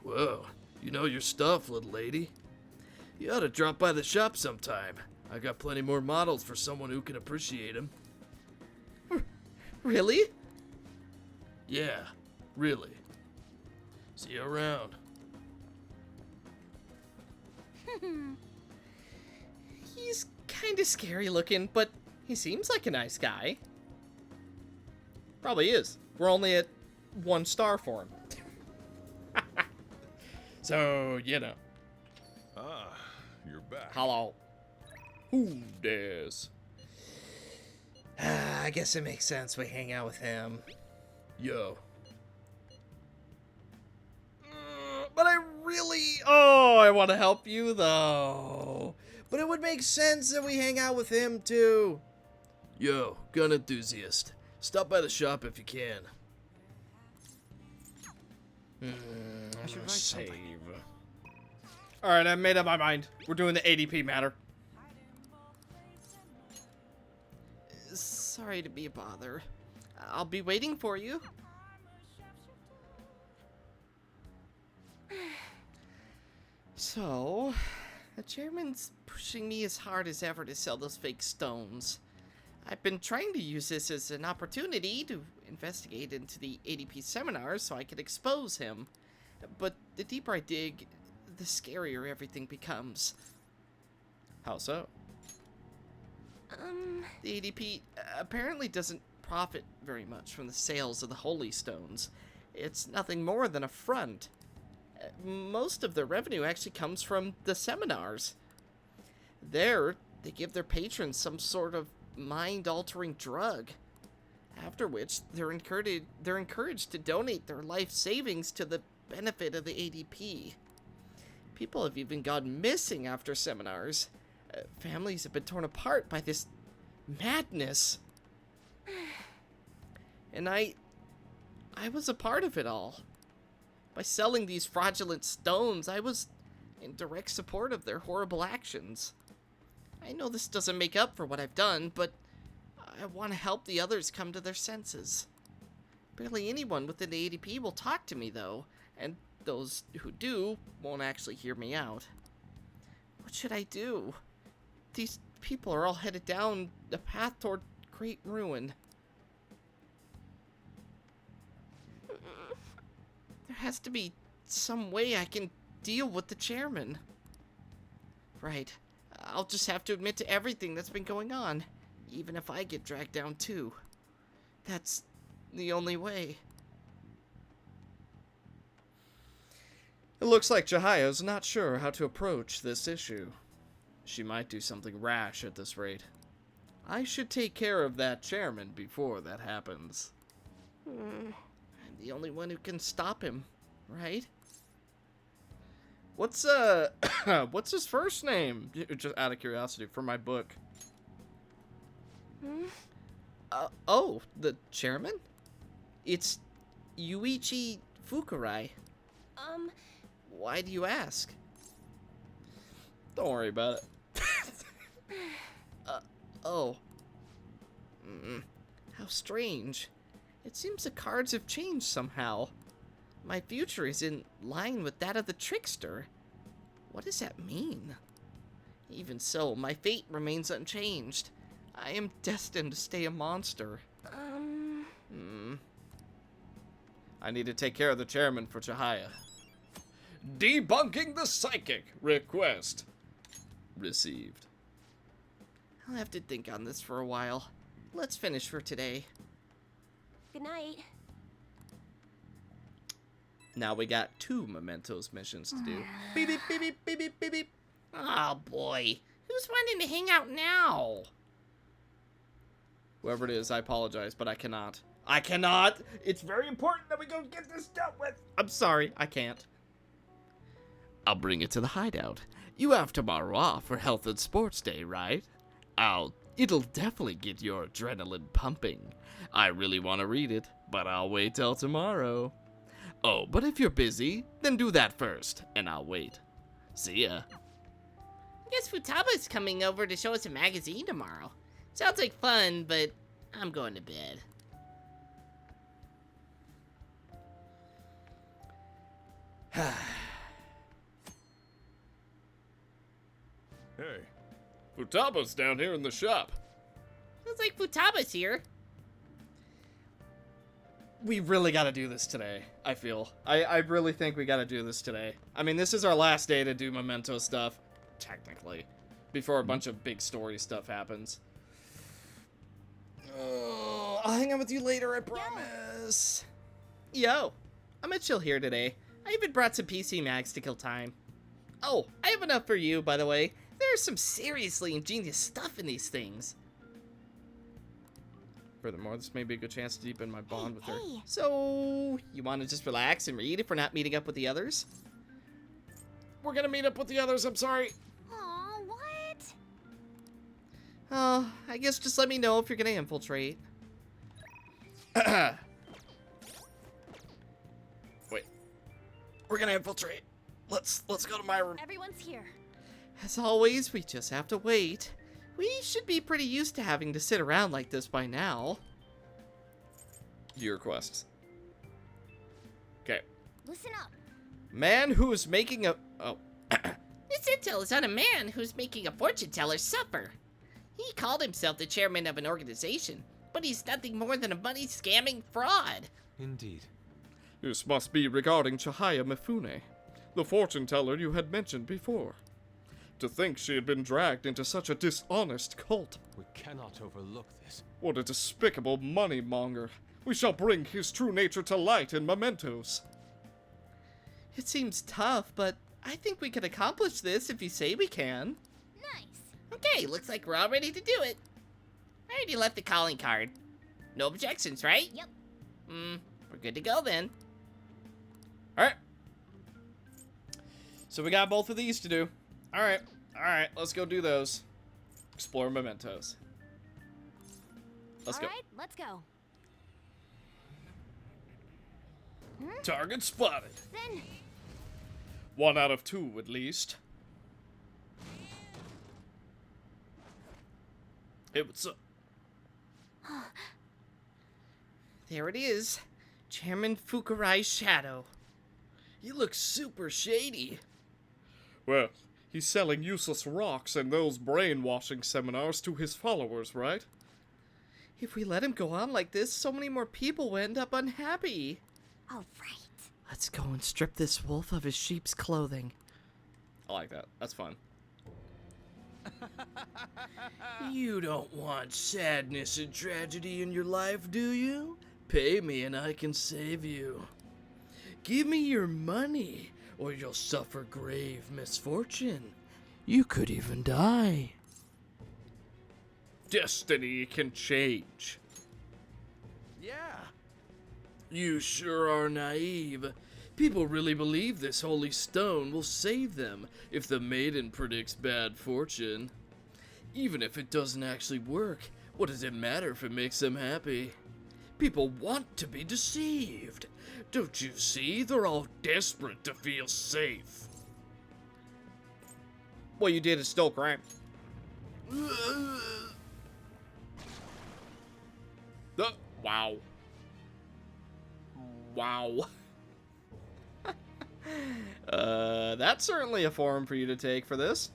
Whoa, you know your stuff, little lady. You ought to drop by the shop sometime. I got plenty more models for someone who can appreciate them. Really? Yeah, really. See you around. He's kind of scary looking, but he seems like a nice guy. Probably is. We're only at 1 star for him. So, you know. Ah, you're back. Hello. Who dares? I guess it makes sense we hang out with him. Yo. But I I want to help you though. But it would make sense that we hang out with him too. Yo, gun enthusiast. Stop by the shop if you can. I should write something. Alright, I made up my mind. We're doing the ADP matter. Sorry to be a bother. I'll be waiting for you. So, the chairman's pushing me as hard as ever to sell those fake stones. I've been trying to use this as an opportunity to investigate into the ADP seminars so I could expose him. But the deeper I dig, the scarier everything becomes. How so? The ADP apparently doesn't profit very much from the sales of the holy stones. It's nothing more than a front. Most of their revenue actually comes from the seminars. There, they give their patrons some sort of mind-altering drug, after which they're encouraged to donate their life savings to the benefit of the ADP. People have even gone missing after seminars. Families have been torn apart by this madness. And I was a part of it all. By selling these fraudulent stones, I was in direct support of their horrible actions. I know this doesn't make up for what I've done, but I want to help the others come to their senses. Barely anyone within the ADP will talk to me, though, and those who do won't actually hear me out. What should I do? These people are all headed down the path toward great ruin. There has to be some way I can deal with the chairman. Right. I'll just have to admit to everything that's been going on, even if I get dragged down too. That's the only way. It looks like Chihia's not sure how to approach this issue. She might do something rash at this rate. I should take care of that chairman before that happens. I'm the only one who can stop him, right? What's what's his first name? Just out of curiosity for my book. Oh, the chairman? It's Yuichi Fukurai. Why do you ask? Don't worry about it. Oh. How strange. It seems the cards have changed somehow. My future is in line with that of the trickster. What does that mean? Even so, my fate remains unchanged. I am destined to stay a monster. I need to take care of the chairman for Chihaya. Debunking the psychic request. Received. I'll have to think on this for a while. Let's finish for today. Good night. Now we got 2 Mementos missions to do. Beep, beep, beep, beep, beep, beep, beep, beep. Oh boy. Who's wanting to hang out now? Whoever it is, I apologize, but I cannot. I cannot! It's very important that we go get this dealt with! I'm sorry, I can't. I'll bring it to the hideout. You have tomorrow off for Health and Sports Day, right? It'll definitely get your adrenaline pumping. I really want to read it, but I'll wait till tomorrow. Oh, but if you're busy, then do that first, and I'll wait. See ya. I guess Futaba's coming over to show us a magazine tomorrow. Sounds like fun, but I'm going to bed. Hey, Futaba's down here in the shop. Sounds like Futaba's here. We really gotta do this today, I feel. I really think we gotta do this today. I mean, this is our last day to do Memento stuff, technically, before a bunch of big story stuff happens. I'll hang out with you later, I promise. Yo, I'm gonna chill here today. I even brought some PC mags to kill time. Oh, I have enough for you, by the way. There's some seriously ingenious stuff in these things. Furthermore, this may be a good chance to deepen my bond with her. Hey. So, you want to just relax and read if we're not meeting up with the others? We're gonna meet up with the others, I'm sorry. Aw, what? Oh, I guess just let me know if you're gonna infiltrate. Wait. We're gonna infiltrate. Let's go to my room. Everyone's here. As always, we just have to wait. We should be pretty used to having to sit around like this by now. Your requests. Okay. Listen up. Man who is making a... Oh. This intel is on a man who's making a fortune teller suffer. He called himself the chairman of an organization, but he's nothing more than a money scamming fraud. Indeed. This must be regarding Chihaya Mifune, the fortune teller you had mentioned before. To think she had been dragged into such a dishonest cult. We cannot overlook this. What a despicable money monger. We shall bring his true nature to light in Mementos. It seems tough, but I think we can accomplish this if you say we can. Nice. Okay, looks like we're all ready to do it. I already left the calling card. No objections, right? Yep. We're good to go then. Alright. So we got both of these to do. Alright, let's go do those. Explore Mementos. Let's go. All right, let's go. Target spotted. Then 1 out of 2 at least. Hey, what's up? There it is. Chairman Fukurai's shadow. You look super shady. Well, he's selling useless rocks and those brainwashing seminars to his followers, right? If we let him go on like this, so many more people will end up unhappy. all right. Let's go and strip this wolf of his sheep's clothing. I like that. That's fun. You don't want sadness and tragedy in your life, do you? Pay me and I can save you. Give me your money. or you'll suffer grave misfortune. You could even die. Destiny can change. Yeah. You sure are naive. People really believe this holy stone will save them if the maiden predicts bad fortune. Even if it doesn't actually work, what does it matter if it makes them happy? People want to be deceived. Don't you see? They're all desperate to feel safe. What you did is still crime. Wow. Wow. That's certainly a form for you to take for this.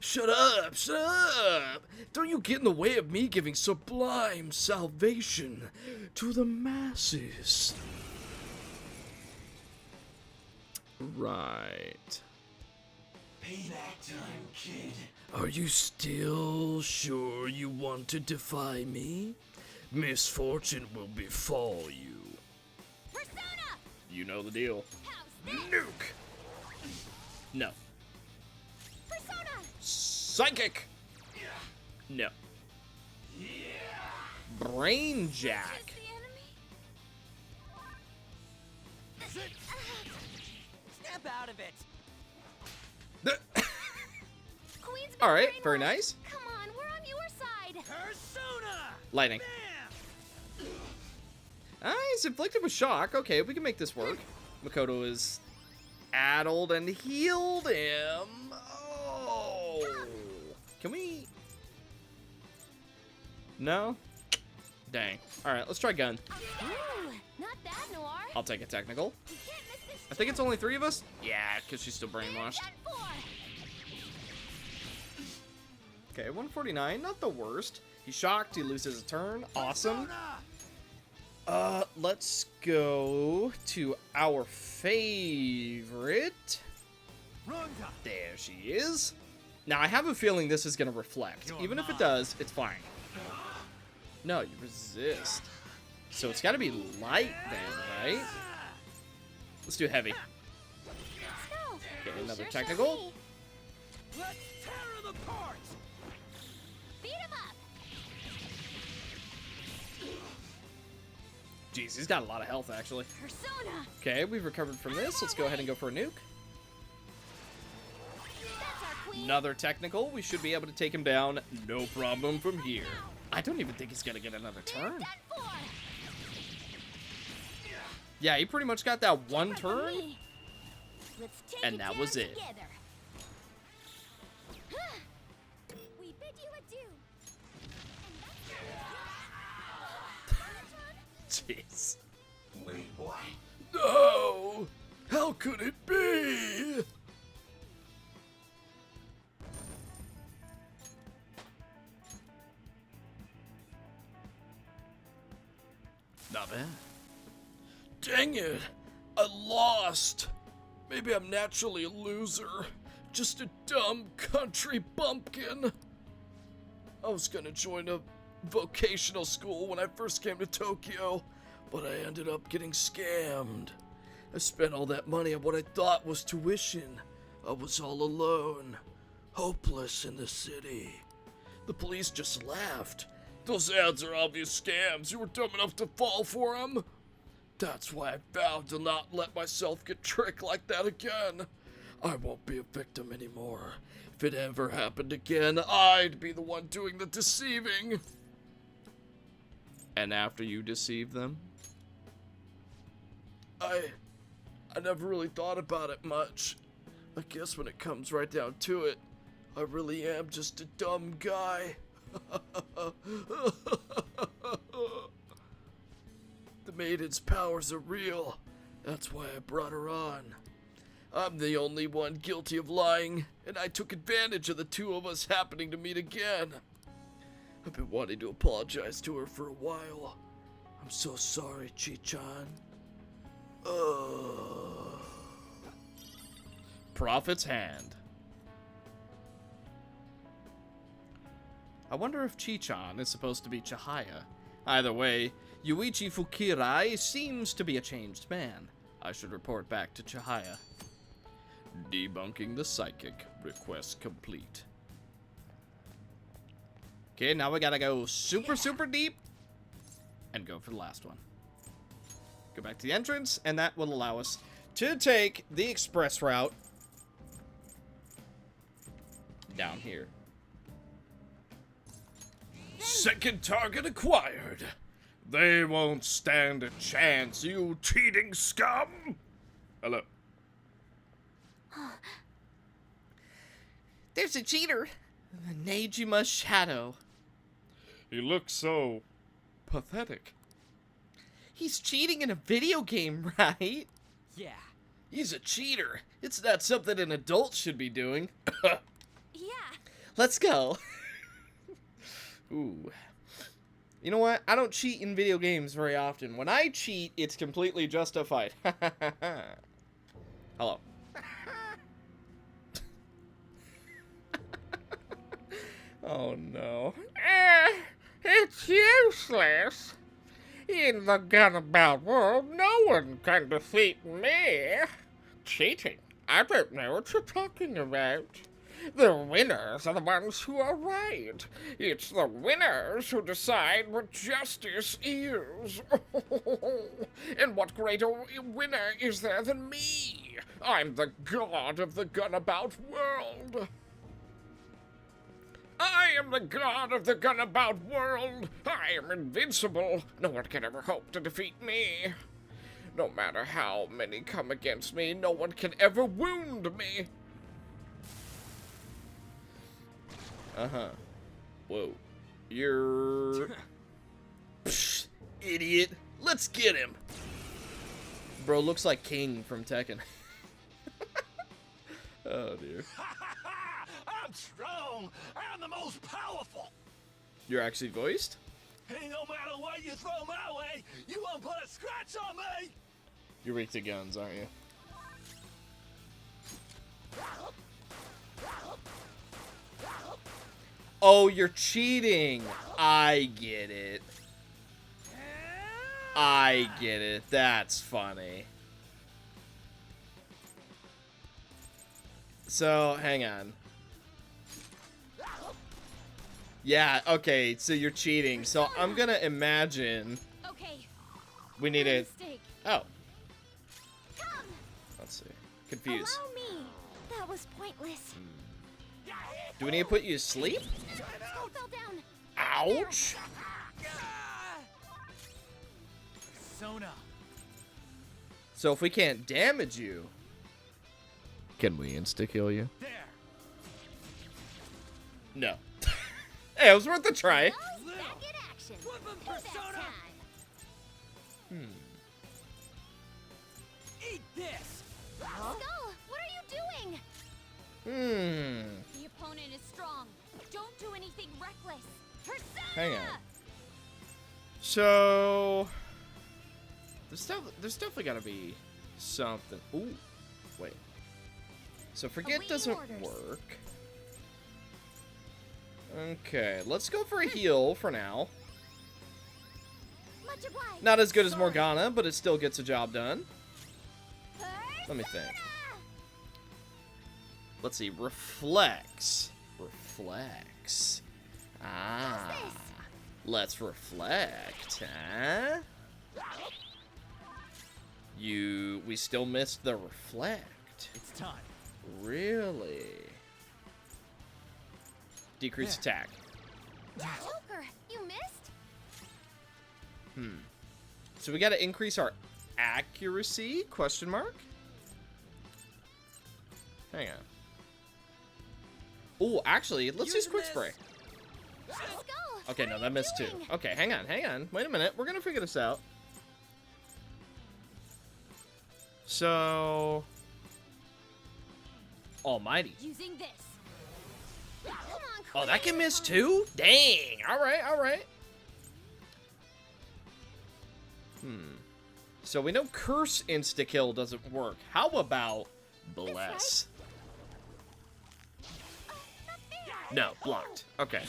Shut up, shut up! Don't you get in the way of me giving sublime salvation to the masses. Right. Payback time, kid. Are you still sure you want to defy me? Misfortune will befall you. Persona! You know the deal. How's this? Nuke! No. Persona! Psychic! No. Brain Jack. Just the enemy? Snap out of it. Queen's been Alright, very brainwashed. nice. Come on, we're on your side. Persona. Lightning. Bam. He's inflicted with shock. Okay, we can make this work. Makoto is addled and healed him. Oh. Can we? No? Dang. Alright, let's try gun. Ooh, not bad, Noir. I'll take a technical. You can't miss this I think it's chance. only 3 of us? Yeah, because she's still brainwashed. And 4. Okay, 149, not the worst. He's shocked, he loses a turn. Awesome. Let's go to our favorite. Ronda. There she is. Now, I have a feeling this is going to reflect. You're Even if it mine. does, it's fine. No, you resist. So it's got to be light then, right? Let's do heavy. Let's go. Okay, We another sure shall technical. see. Let's tear them apart. Beat him up. Jeez, he's got a lot of health, actually. Persona. Okay, we've recovered from this. Let's go ahead and go for a nuke. That's our queen. Another technical. We should be able to take him down. No problem from here. I don't even think he's going to get another turn. That 4. Yeah, he pretty much got that one Right turn. with me. Let's take And it that down was it. together. We bid you adieu. Jeez. Wait, what? No! How could it be? Not bad. Dang it! I lost! Maybe I'm naturally a loser. Just a dumb country bumpkin. I was gonna join a vocational school when I first came to Tokyo, but I ended up getting scammed. I spent all that money on what I thought was tuition. I was all alone, hopeless in the city. The police just laughed. Those ads are obvious scams. You were dumb enough to fall for them. That's why I vowed to not let myself get tricked like that again. I won't be a victim anymore. If it ever happened again, I'd be the one doing the deceiving. And after you deceive them? I never really thought about it much. I guess when it comes right down to it, I really am just a dumb guy. The maiden's powers are real. That's why I brought her on. I'm the only one guilty of lying, and I took advantage of the two of us happening to meet again. I've been wanting to apologize to her for a while. I'm so sorry, Chi-chan. Prophet's Hand. I wonder if Chi-chan is supposed to be Chihaya. Either way, Yuichi Fukirai seems to be a changed man. I should report back to Chihaya. Debunking the psychic. Request complete. Okay, now we gotta go super deep and go for the last one. Go back to the entrance, and that will allow us to take the express route down here. Second target acquired. They won't stand a chance, you cheating scum. Hello. There's a cheater. The Nejima Shadow. He looks so pathetic. He's cheating in a video game, right? Yeah. He's a cheater. It's not something an adult should be doing. Yeah. Let's go. Ooh. You know what? I don't cheat in video games very often. When I cheat, it's completely justified. Hello. Oh no. It's useless. In the Gunabout world, no one can defeat me. Cheating? I don't know what you're talking about. The winners are the ones who are right. It's the winners who decide what justice is. And what greater winner is there than me? I'm the god of the Gunabout world. I am the god of the Gunabout world. I am invincible. No one can ever hope to defeat me. No matter how many come against me, no one can ever wound me. Uh-huh. Whoa. You're... Psh, idiot. Let's get him. Bro looks like King from Tekken. Oh, dear. I'm strong. I'm the most powerful. You're actually voiced? Hey, no matter what you throw my way, you won't put a scratch on me. You're weak to guns, aren't you? Oh, you're cheating. I get it. I get it. That's funny. So, hang on. Yeah, okay, so you're cheating. So I'm gonna imagine Okay. we need a... Mistake. Oh, Come. let's see. Confused. Allow me. That was pointless. Do we need to put you to sleep? I fell down. Ouch! Sona. So if we can't damage you, can we insta-kill you? There. No. Hey, it was worth a try. Now he's back in action. Flip him, Who's that Persona. time? Eat this. Skull, what are you doing? The opponent is strong. Don't do anything reckless. Persona! Hang on. So there's definitely gotta be something. Ooh, wait. So forget Awaiting doesn't orders. work. Okay, let's go for a heal for now. Much obliged. Not as good as Morgana, but it still gets the job done. Let me think. Let's see. Reflex. Reflex. Ah. Let's reflect, huh? We still missed the reflect. It's time. Really? Decrease attack. Joker, you missed? So we gotta increase our accuracy? Question mark? Hang on. Oh, actually, let's use quick spray. Skull, Okay, what no, are that you missed too. doing? Okay, hang on. Wait a minute. We're gonna figure this out. So... Almighty. Using this. Come on, Oh, that can quick. miss too? Dang. Alright, alright. So we know Curse Insta-Kill doesn't work. How about Bless? Not fair. No, blocked. Okay.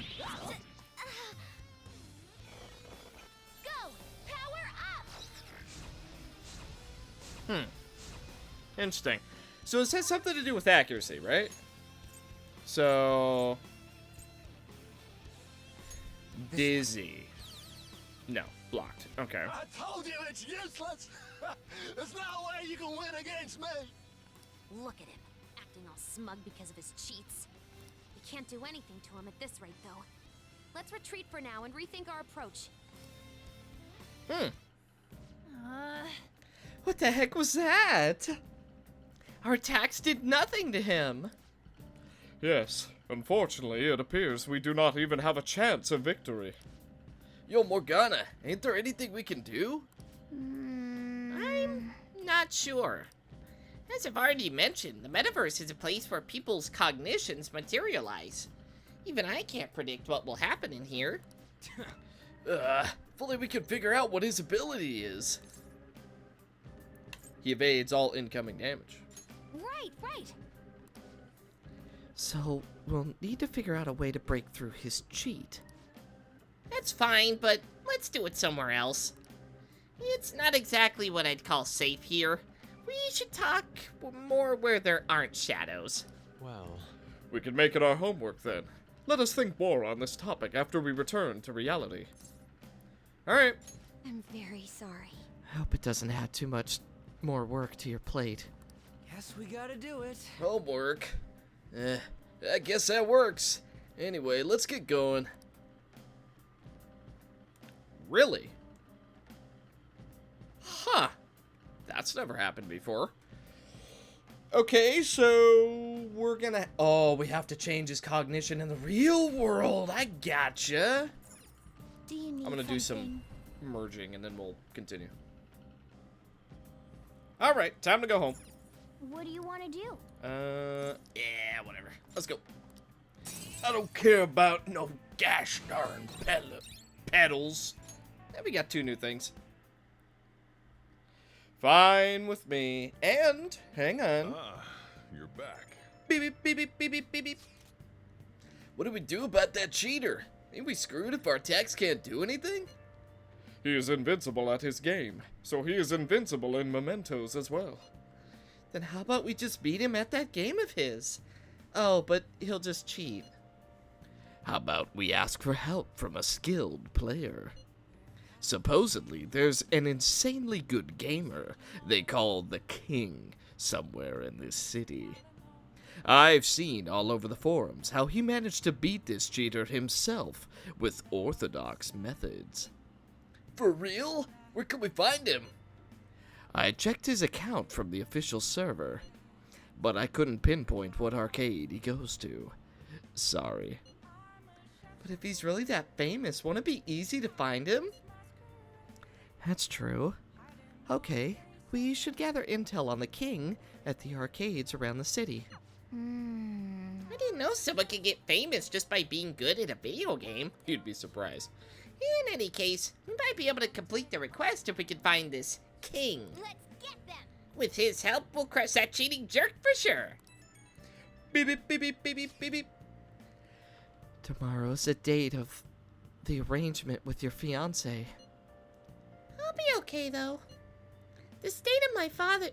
Go. Power up. Interesting. So it has something to do with accuracy, right? So... Dizzy. No, blocked. Okay. I told you it's useless. There's no way you can win against me. Look at him, acting all smug because of his cheats. We can't do anything to him at this rate, though. Let's retreat for now and rethink our approach. What the heck was that? Our attacks did nothing to him. Yes, unfortunately, it appears we do not even have a chance of victory. Yo, Morgana, ain't there anything we can do? I'm not sure. As I've already mentioned, the metaverse is a place where people's cognitions materialize. Even I can't predict what will happen in here. If only we could figure out what his ability is. He evades all incoming damage. Right. So, we'll need to figure out a way to break through his cheat. That's fine, but let's do it somewhere else. It's not exactly what I'd call safe here. We should talk more where there aren't shadows. Well, We can make it our homework then. Let us think more on this topic after we return to reality. Alright. I'm very sorry. I hope it doesn't add too much more work to your plate. Guess we gotta do it. Homework. I guess that works. Anyway, let's get going. Really? Huh. That's never happened before. Okay, so we're gonna... Oh, we have to change his cognition in the real world. I gotcha. Do you need I'm gonna do some something? merging and then we'll continue. Alright, time to go home. What do you want to do? Yeah, whatever. Let's go. I don't care about no gosh darn Pedals. Yeah, we got 2 new things. Fine with me. And, hang on. you're back. Beep, beep, beep, beep, beep, beep, beep, beep. What do we do about that cheater? Ain't we screwed if our attacks can't do anything? He is invincible at his game, so he is invincible in mementos as well. Then how about we just beat him at that game of his? Oh, but he'll just cheat. How about we ask for help from a skilled player? Supposedly, there's an insanely good gamer they call the King somewhere in this city. I've seen all over the forums how he managed to beat this cheater himself with orthodox methods. For real? Where can we find him? I checked his account from the official server, but I couldn't pinpoint what arcade he goes to. Sorry. But if he's really that famous, won't it be easy to find him? That's true. Okay, we should gather intel on the king at the arcades around the city. I didn't know someone could get famous just by being good at a video game. You'd be surprised. In any case, we might be able to complete the request if we can find this king. Let's get them! With his help, we'll crush that cheating jerk for sure. Beep, beep, beep, beep, beep, beep, beep, beep. Tomorrow's the date of the arrangement with your fiancé. I'll be okay, though. The state my father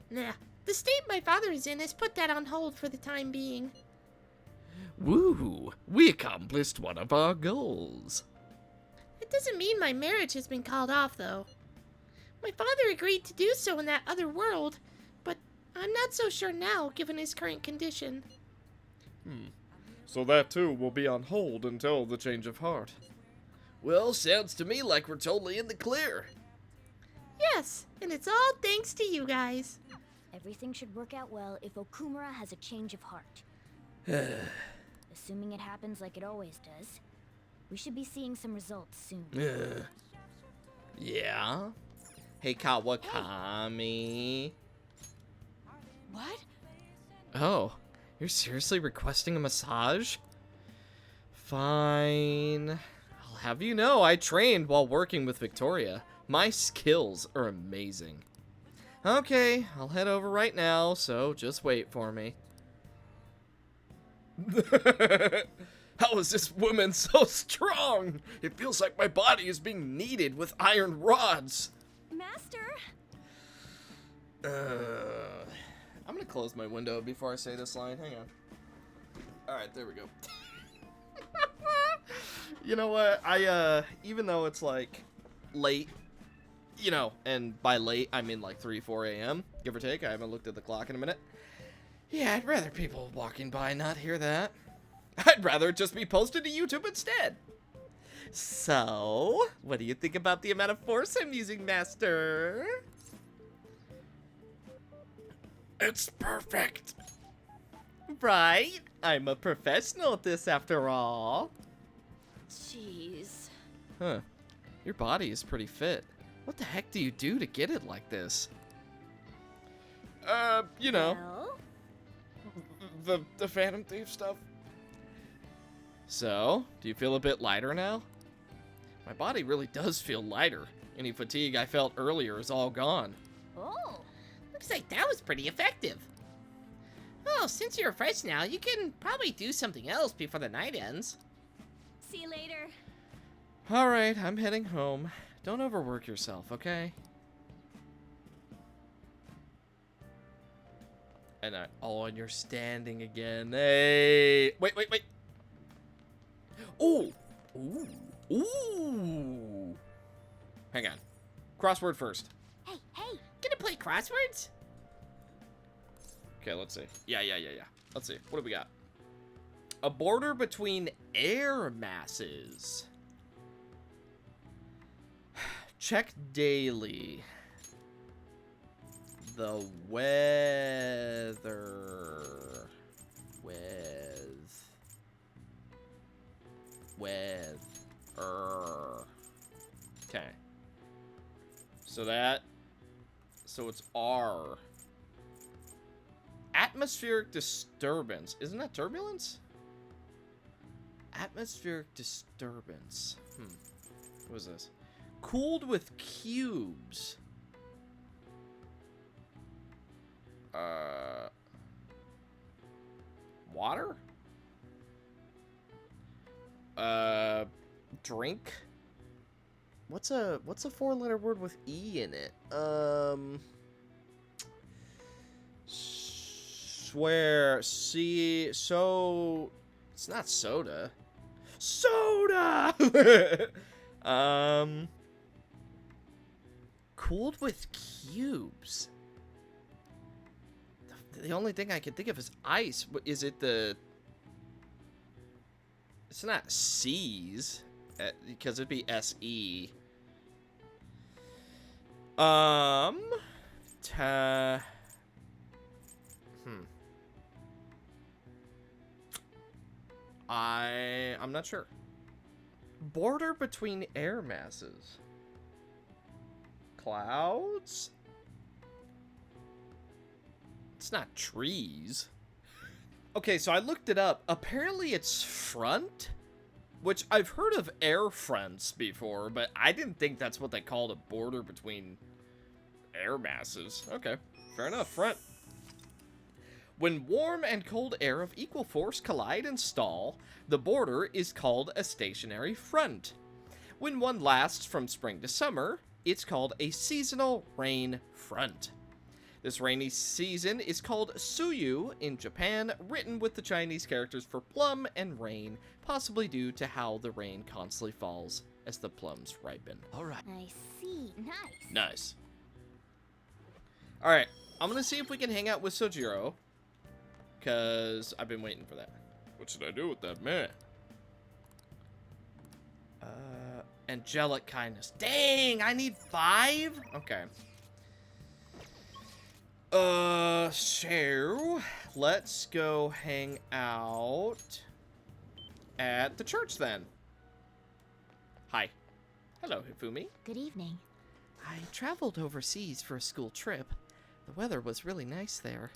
is in has put that on hold for the time being. Woo! We accomplished one of our goals. It doesn't mean my marriage has been called off, though. My father agreed to do so in that other world, but I'm not so sure now, given his current condition. So that too will be on hold until the change of heart. Well, sounds to me like we're totally in the clear. Yes, and it's all thanks to you guys. Everything should work out well if Okumura has a change of heart. Assuming it happens like it always does, we should be seeing some results soon. Yeah? Hey, Kawakami. What? Oh, you're seriously requesting a massage? Fine. I'll have you know I trained while working with Victoria. My skills are amazing. Okay, I'll head over right now, so just wait for me. How is this woman so strong? It feels like my body is being kneaded with iron rods. Master? I'm gonna close my window before I say this line. Hang on. Alright, there we go. You know what? Even though it's like late, you know, and by late, I mean like 3, 4 a.m., give or take. I haven't looked at the clock in a minute. Yeah, I'd rather people walking by not hear that. I'd rather it just be posted to YouTube instead. So, what do you think about the amount of force I'm using, Master? It's perfect. Right? I'm a professional at this after all. Jeez. Huh. Your body is pretty fit. What the heck do you do to get it like this? You know, Well, the Phantom Thief stuff. So, do you feel a bit lighter now? My body really does feel lighter. Any fatigue I felt earlier is all gone. Oh, looks like that was pretty effective. Oh, since you're fresh now, you can probably do something else before the night ends. see you later. Alright, I'm heading home. Don't overwork yourself, okay? And and you're standing again. Hey! Wait. Ooh! Ooh! Ooh! Hang on. Crossword first. Hey, Gonna play crosswords? Okay, let's see. Yeah. Let's see. What do we got? A border between air masses. Check daily. The weather. Weather. Okay. So it's R. Atmospheric disturbance. Isn't that turbulence? Atmospheric disturbance. What is this? Cooled with cubes. Water? Drink? What's a 4-letter word with E in it? Swear, see, so, it's not soda. Soda! Cooled with cubes. The only thing I can think of is ice. Is it the... It's not C's, because it'd be S-E. I'm not sure. Border between air masses. Clouds? It's not trees. Okay, so I looked it up. Apparently it's front, which I've heard of air fronts before, but I didn't think that's what they called a border between air masses. Okay, fair enough, front. When warm and cold air of equal force collide and stall, the border is called a stationary front. When one lasts from spring to summer, it's called a seasonal rain front. This rainy season is called Suyu in Japan, written with the Chinese characters for plum and rain, possibly due to how the rain constantly falls as the plums ripen. Alright. I see. Nice. Nice. Alright, I'm gonna see if we can hang out with Sojiro, because I've been waiting for that. What should I do with that man? Angelic kindness. Dang, I need 5? Okay. So let's go hang out at the church then. Hi. Hello, Hifumi. Good evening. I traveled overseas for a school trip. The weather was really nice there.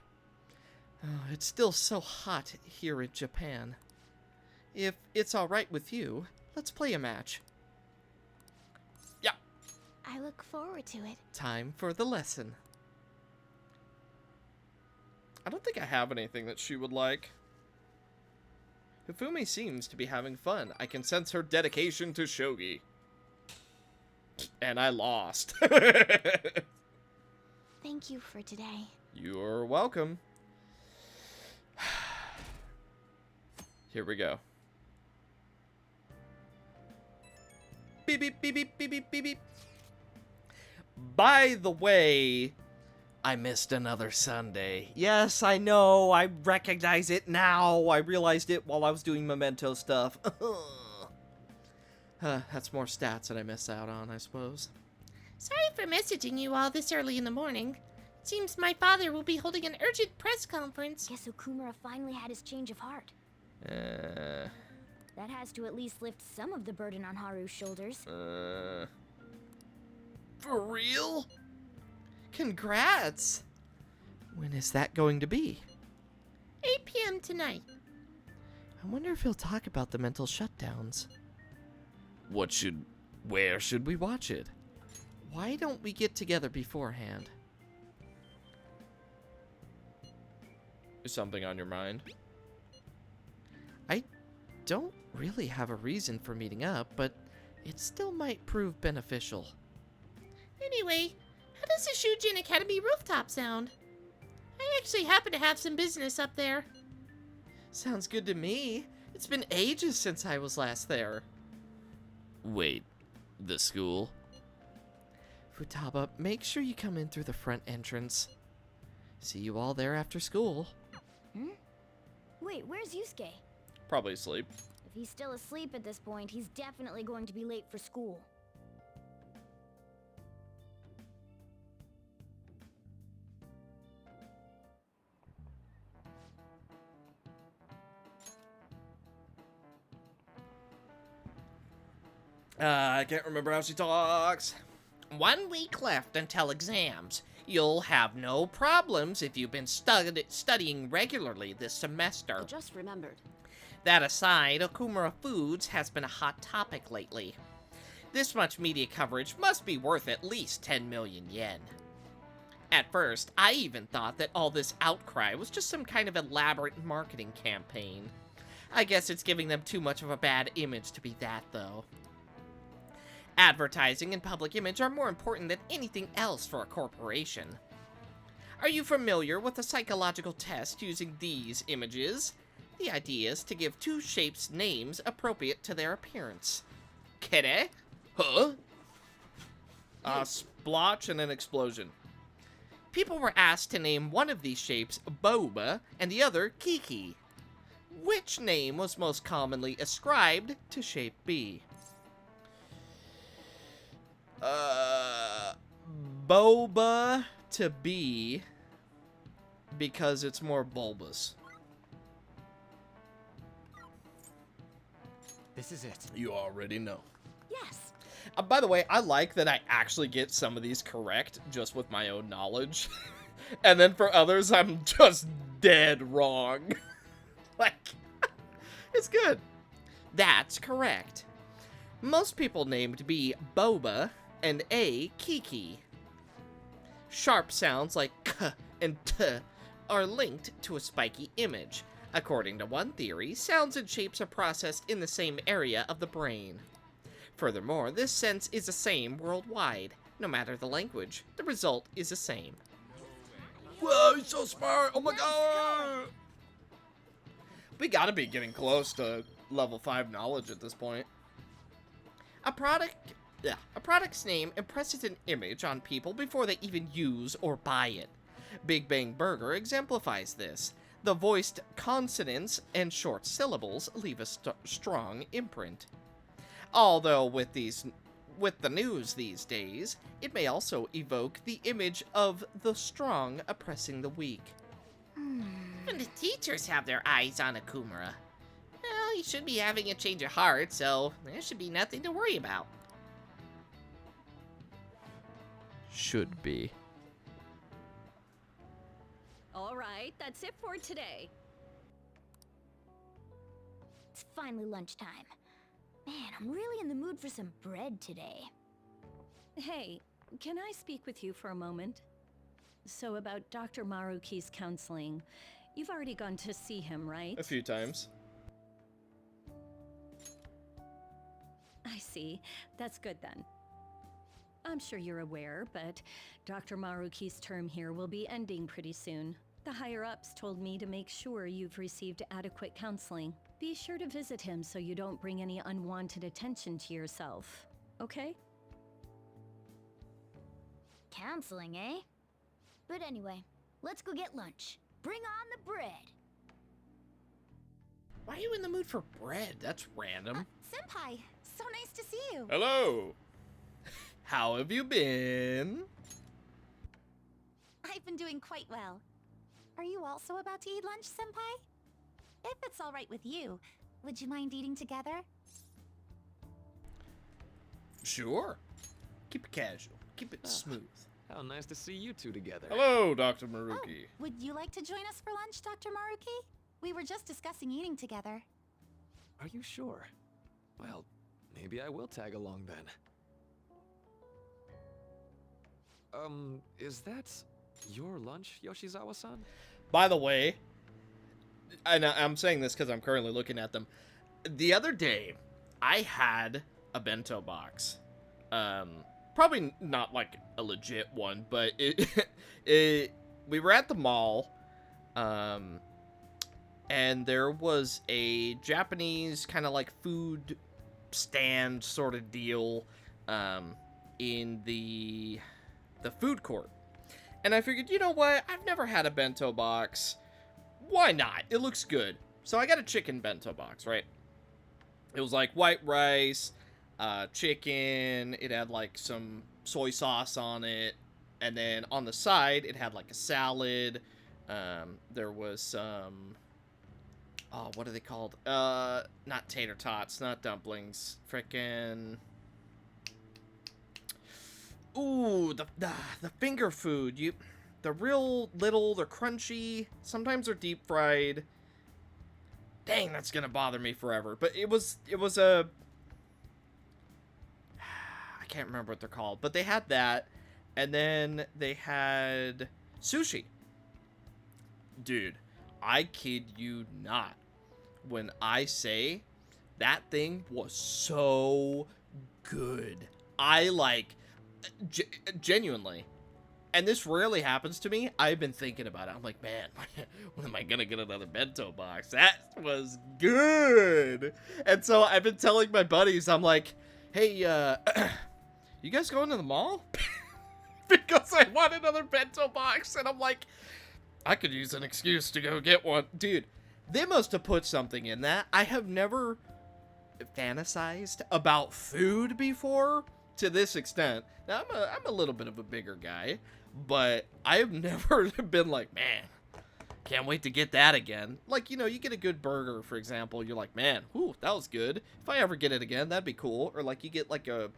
Oh, it's still so hot here in Japan. If it's all right with you, let's play a match. I look forward to it. Time for the lesson. I don't think I have anything that she would like. Hifumi seems to be having fun. I can sense her dedication to shogi. And I lost. Thank you for today. You're welcome. Here we go. Beep, beep, beep, beep, beep, beep, beep, beep. By the way, I missed another Sunday. Yes, I know. I recognize it now. I realized it while I was doing Memento stuff. That's more stats that I miss out on, I suppose. Sorry for messaging you all this early in the morning. Seems my father will be holding an urgent press conference. Guess Okumura finally had his change of heart. That has to at least lift some of the burden on Haru's shoulders. For real? Congrats! When is that going to be? 8 p.m. tonight. I wonder if he'll talk about the mental shutdowns. Where should we watch it? Why don't we get together beforehand? Is something on your mind? I don't really have a reason for meeting up, but it still might prove beneficial. Anyway, how does the Shujin Academy rooftop sound? I actually happen to have some business up there. Sounds good to me. It's been ages since I was last there. Wait, the school? Futaba, make sure you come in through the front entrance. See you all there after school. Wait, where's Yusuke? Probably asleep. If he's still asleep at this point, he's definitely going to be late for school. I can't remember how she talks. 1 week left until exams. You'll have no problems if you've been studying regularly this semester. I just remembered. That aside, Okumura Foods has been a hot topic lately. This much media coverage must be worth at least 10 million yen. At first, I even thought that all this outcry was just some kind of elaborate marketing campaign. I guess it's giving them too much of a bad image to be that, though. Advertising and public image are more important than anything else for a corporation. Are you familiar with the psychological test using these images? The idea is to give two shapes names appropriate to their appearance. Kitteh? Huh? Splotch and an explosion. People were asked to name one of these shapes Boba and the other Kiki. Which name was most commonly ascribed to shape B? Boba to B because it's more bulbous. This is it. You already know. Yes. By the way, I like that I actually get some of these correct just with my own knowledge. And then for others, I'm just dead wrong. Like, it's good. That's correct. Most people named B Boba and A Kiki. Sharp sounds like K and T are linked to a spiky image. According to one theory, sounds and shapes are processed in the same area of the brain. Furthermore, this sense is the same worldwide. No matter the language, the result is the same. Whoa, he's so smart! Oh my god! We gotta be getting close to level 5 knowledge at this point. A product's name impresses an image on people before they even use or buy it. Big Bang Burger exemplifies this. The voiced consonants and short syllables leave a strong imprint. Although with the news these days, it may also evoke the image of the strong oppressing the weak. And the teachers have their eyes on Okumura. Well, he should be having a change of heart, so there should be nothing to worry about. Should be. All right, that's it for today. It's finally lunchtime. Man, I'm really in the mood for some bread today. Hey, can I speak with you for a moment? So about Dr. Maruki's counseling, you've already gone to see him, right? A few times. I see. That's good then. I'm sure you're aware, but Dr. Maruki's term here will be ending pretty soon. The higher-ups told me to make sure you've received adequate counseling. Be sure to visit him so you don't bring any unwanted attention to yourself, okay? Counseling, eh? But anyway, let's go get lunch. Bring on the bread. Why are you in the mood for bread? That's random. Senpai, so nice to see you. Hello. How have you been? I've been doing quite well. Are you also about to eat lunch, Senpai? If it's all right with you, would you mind eating together? Sure. Keep it casual. Keep it smooth. How nice to see you two together. Hello, Dr. Maruki. Would you like to join us for lunch, Dr. Maruki? We were just discussing eating together. Are you sure? Well, maybe I will tag along then. Is that your lunch, Yoshizawa-san? By the way, and I'm saying this because I'm currently looking at them. The other day, I had a bento box. Probably not like a legit one, but we were at the mall, and there was a Japanese kind of like food stand sort of deal in the food court. And I figured, you know what? I've never had a bento box. Why not? It looks good. So I got a chicken bento box, right? It was like white rice, chicken. It had like some soy sauce on it. And then on the side, it had like a salad. There was some... Oh, what are they called? Not tater tots, not dumplings. Frickin'... Ooh, the finger food. They're real little, they're crunchy. Sometimes they're deep fried. Dang, that's gonna bother me forever. But it was a... I can't remember what they're called. But they had that. And then they had sushi. Dude, I kid you not. When I say that thing was so good. I like... genuinely, and this rarely happens to me, I've been thinking about it. I'm like, man, when am I gonna get another bento box? That was good. And so I've been telling my buddies, I'm like, hey, you guys going to the mall? Because I want another bento box, and I'm like, I could use an excuse to go get one. Dude, they must have put something in that. I have never fantasized about food before to this extent. Now, I'm a little bit of a bigger guy, but I have never been like, man, can't wait to get that again. Like, you know, you get a good burger, for example, you're like, man, whew, that was good. If I ever get it again, that'd be cool. Or like you get like a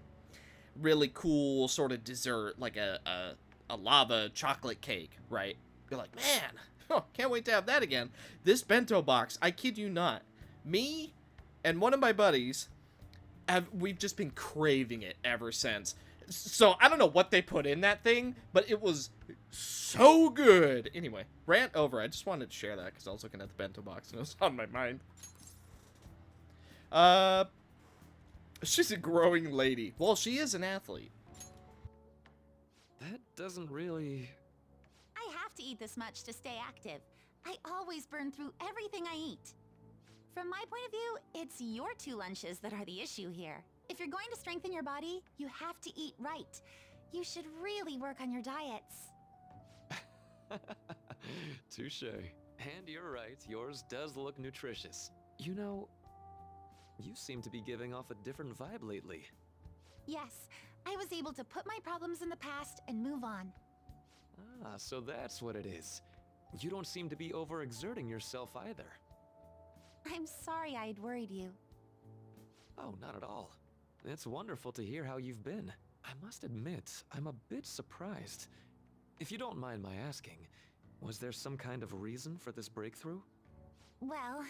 really cool sort of dessert, like a lava chocolate cake, right? You're like, man, can't wait to have that again. This bento box, I kid you not, me and one of my buddies, we've just been craving it ever since. So I don't know what they put in that thing, but it was so good. Anyway, rant over. I just wanted to share that because I was looking at the bento box and it was on my mind. She's a growing lady. Well, she is an athlete. That doesn't really... I have to eat this much to stay active. I always burn through everything I eat. From my point of view, it's your 2 lunches that are the issue here. If you're going to strengthen your body, you have to eat right. You should really work on your diets. Touche. And you're right, yours does look nutritious. You know, you seem to be giving off a different vibe lately. Yes, I was able to put my problems in the past and move on. Ah, so that's what it is. You don't seem to be overexerting yourself either. I'm sorry I'd worried you. Oh, not at all. It's wonderful to hear how you've been. I must admit, I'm a bit surprised. If you don't mind my asking, was there some kind of reason for this breakthrough? Well,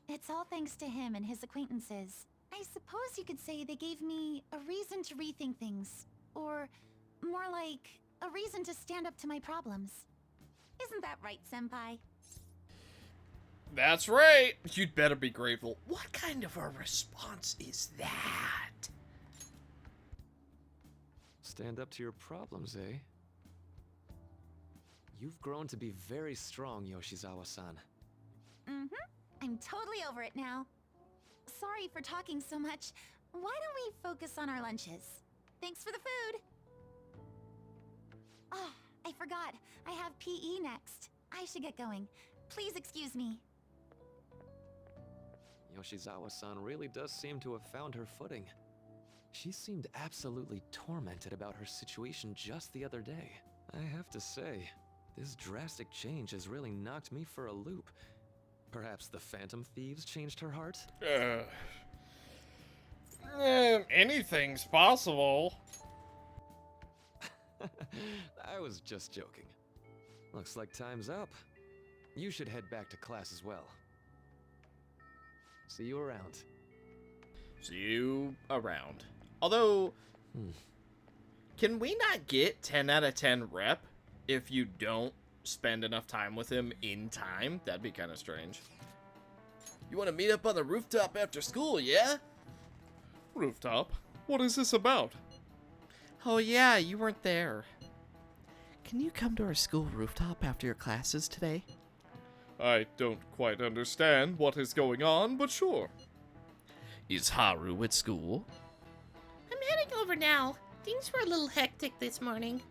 it's all thanks to him and his acquaintances. I suppose you could say they gave me a reason to rethink things. Or, more like, a reason to stand up to my problems. Isn't that right, Senpai? That's right. You'd better be grateful. What kind of a response is that? Stand up to your problems, eh? You've grown to be very strong, Yoshizawa-san. Mm-hmm. I'm totally over it now. Sorry for talking so much. Why don't we focus on our lunches? Thanks for the food! Oh, I forgot. I have PE next. I should get going. Please excuse me. Yoshizawa-san really does seem to have found her footing. She seemed absolutely tormented about her situation just the other day. I have to say, this drastic change has really knocked me for a loop. Perhaps the Phantom Thieves changed her heart? Anything's possible. I was just joking. Looks like time's up. You should head back to class as well. See you around. See you around. Although, can we not get 10 out of 10 rep if you don't spend enough time with him in time? That'd be kind of strange. You want to meet up on the rooftop after school, yeah? Rooftop? What is this about? Oh yeah, you weren't there. Can you come to our school rooftop after your classes today? I don't quite understand what is going on, but sure. Is Haru at school? I'm heading over now. Things were a little hectic this morning.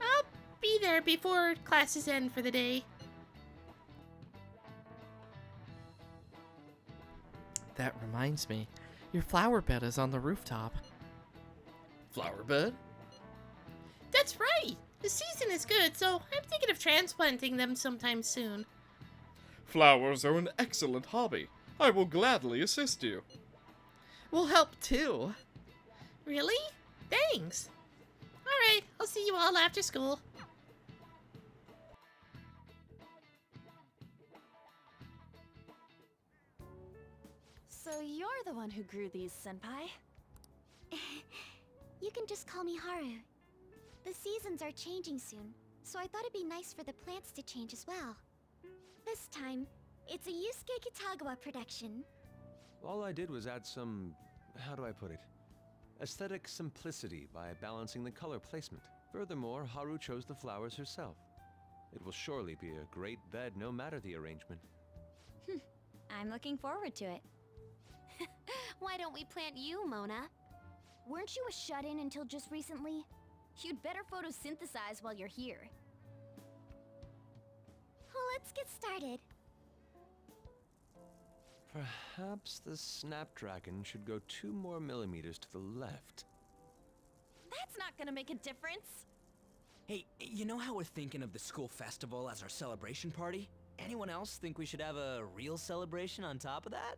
I'll be there before classes end for the day. That reminds me, your flower bed is on the rooftop. Flower bed? That's right! The season is good, so I'm thinking of transplanting them sometime soon. Flowers are an excellent hobby. I will gladly assist you. We'll help too. Really? Thanks. Alright, I'll see you all after school. So you're the one who grew these, Senpai? You can just call me Haru. The seasons are changing soon, so I thought it'd be nice for the plants to change as well. This time, it's a Yusuke Kitagawa production. All I did was add some, how do I put it? Aesthetic simplicity by balancing the color placement. Furthermore, Haru chose the flowers herself. It will surely be a great bed no matter the arrangement. I'm looking forward to it. Why don't we plant you, Mona? Weren't you a shut-in until just recently? You'd better photosynthesize while you're here. Let's get started. Perhaps the Snapdragon should go 2 more millimeters to the left. That's not gonna make a difference. Hey, you know how we're thinking of the school festival as our celebration party? Anyone else think we should have a real celebration on top of that?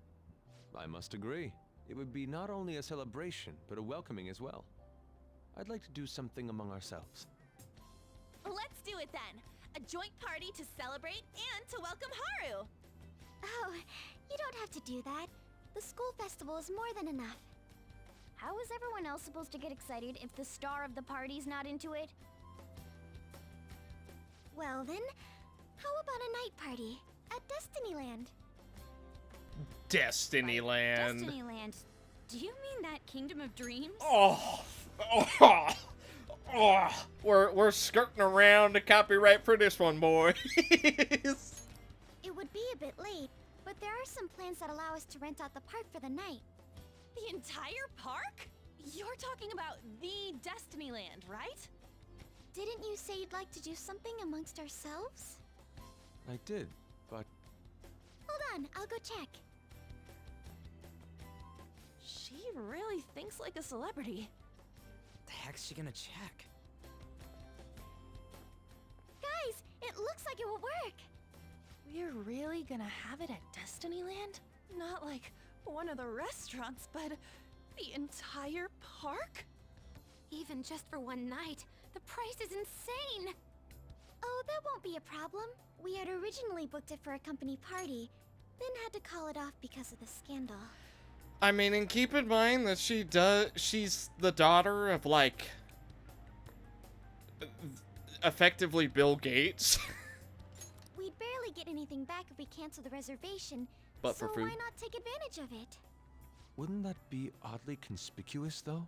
I must agree. It would be not only a celebration, but a welcoming as well. I'd like to do something among ourselves. Let's do it then. A joint party to celebrate and to welcome Haru. Oh, you don't have to do that. The school festival is more than enough. How is everyone else supposed to get excited if the star of the party's not into it? Well then, how about a night party at Destinyland? Destinyland. Destinyland. Do you mean that Kingdom of Dreams? We're skirting around the copyright for this one, boys. It would be a bit late, but there are some plans that allow us to rent out the park for the night. The entire park? You're talking about the Destinyland, right? Didn't you say you'd like to do something amongst ourselves? I did, but Hold on, I'll go check. She really thinks like a celebrity. The heck's she gonna check? Guys, it looks like it will work. We're really gonna have it at Destinyland? Not like one of the restaurants, but the entire park? Even just for one night, the price is insane! Oh, that won't be a problem. We had originally booked it for a company party, then had to call it off because of the scandal. I mean, and keep in mind that she's the daughter of, like, effectively Bill Gates. We'd barely get anything back if we cancel the reservation, But so for food. why not take advantage of it? wouldn't that be oddly conspicuous, though?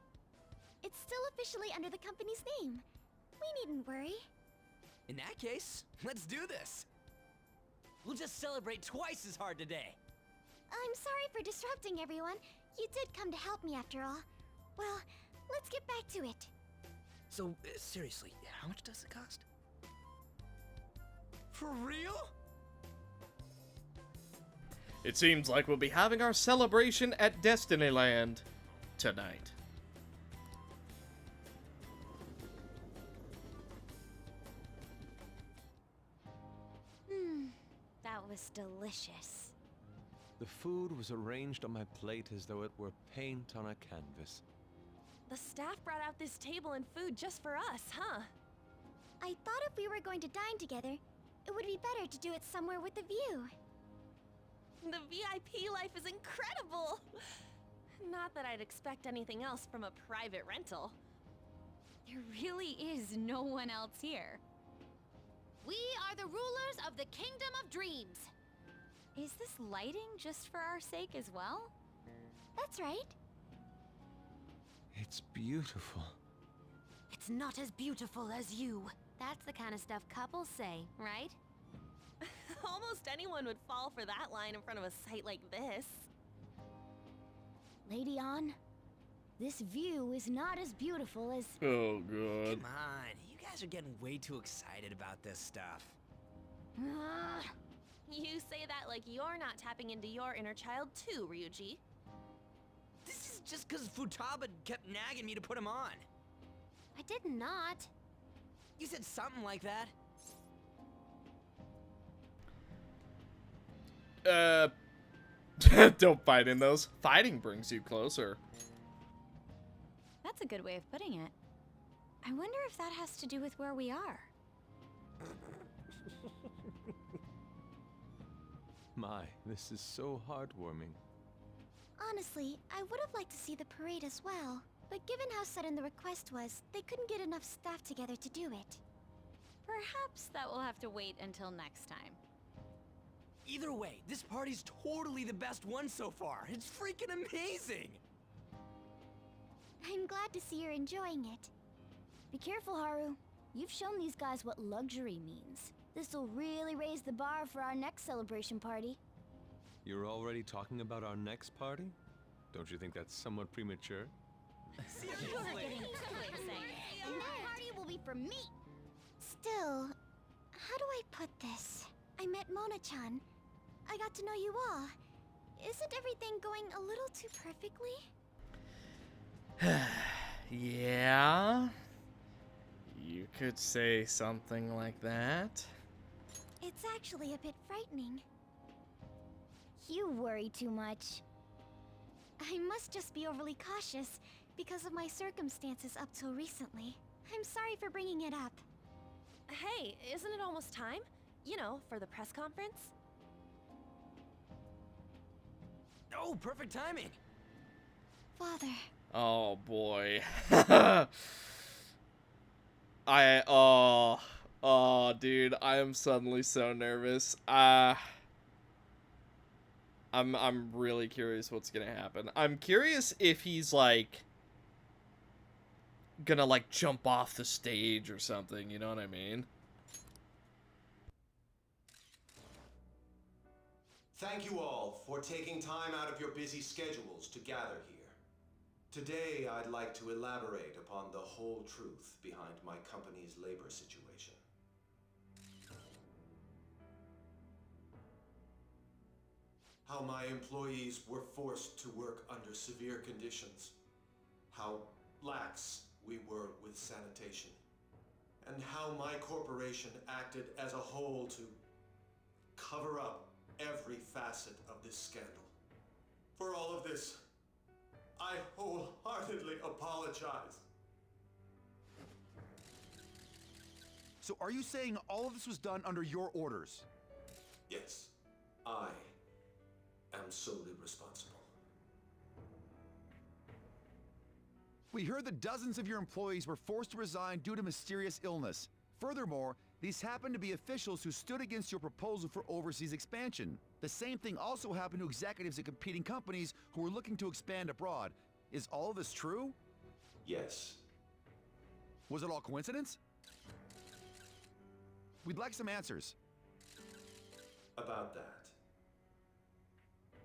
It's still officially under the company's name. We needn't worry. In that case, let's do this. We'll just celebrate twice as hard today. I'm sorry for disrupting everyone. You did come to help me after all. Well, let's get back to it. So, seriously, how much does it cost? For real? It seems like we'll be having our celebration at Destinyland tonight. That was delicious. The food was arranged on my plate as though it were paint on a canvas. The staff brought out this table and food just for us, huh? I thought if we were going to dine together, it would be better to do it somewhere with a view. The VIP life is incredible! Not that I'd expect anything else from a private rental. There really is no one else here. We are the rulers of the Kingdom of Dreams. Is this lighting just for our sake as well? That's right. It's beautiful. It's not as beautiful as you. That's the kind of stuff couples say, right? Almost anyone would fall for that line in front of a sight like this. Lady On, this view is not as beautiful as... Oh, God. Come on, you guys are getting way too excited about this stuff. You say that like you're not tapping into your inner child too, Ryuji. This is just because Futaba kept nagging me to put him on. I did not. You said something like that. Don't fight in those. Fighting brings you closer. That's a good way of putting it. I wonder if that has to do with where we are. My, this is so heartwarming. Honestly, I would have liked to see the parade as well. But given how sudden the request was, they couldn't get enough staff together to do it. Perhaps that will have to wait until next time. Either way, this party's totally the best one so far. It's freaking amazing! I'm glad to see you're enjoying it. Be careful, Haru. You've shown these guys what luxury means. This'll really raise the bar for our next celebration party. You're already talking about our next party? Don't you think that's somewhat premature? And that party will be for me! Still, how do I put this? I met Mona-chan. I got to know you all. Isn't everything going a little too perfectly? Yeah? You could say something like that. It's actually a bit frightening. You worry too much. I must just be overly cautious because of my circumstances up till recently. I'm sorry for bringing it up. Hey, isn't it almost time? You know, for the press conference? Oh, perfect timing! Father. Oh boy. Dude, I am suddenly so nervous. I'm really curious what's gonna happen. I'm curious if he's like gonna like jump off the stage or something, you know what I mean? Thank you all for taking time out of your busy schedules to gather here. Today, I'd like to elaborate upon the whole truth behind my company's labor situation. How my employees were forced to work under severe conditions. How lax we were with sanitation. And how my corporation acted as a whole to cover up every facet of this scandal. For all of this, I wholeheartedly apologize. So are you saying all of this was done under your orders? Yes, I am solely responsible. We heard that dozens of your employees were forced to resign due to mysterious illness. Furthermore, these happened to be officials who stood against your proposal for overseas expansion. The same thing also happened to executives at competing companies who were looking to expand abroad. Is all of this true? Yes. Was it all coincidence? We'd like some answers. About that.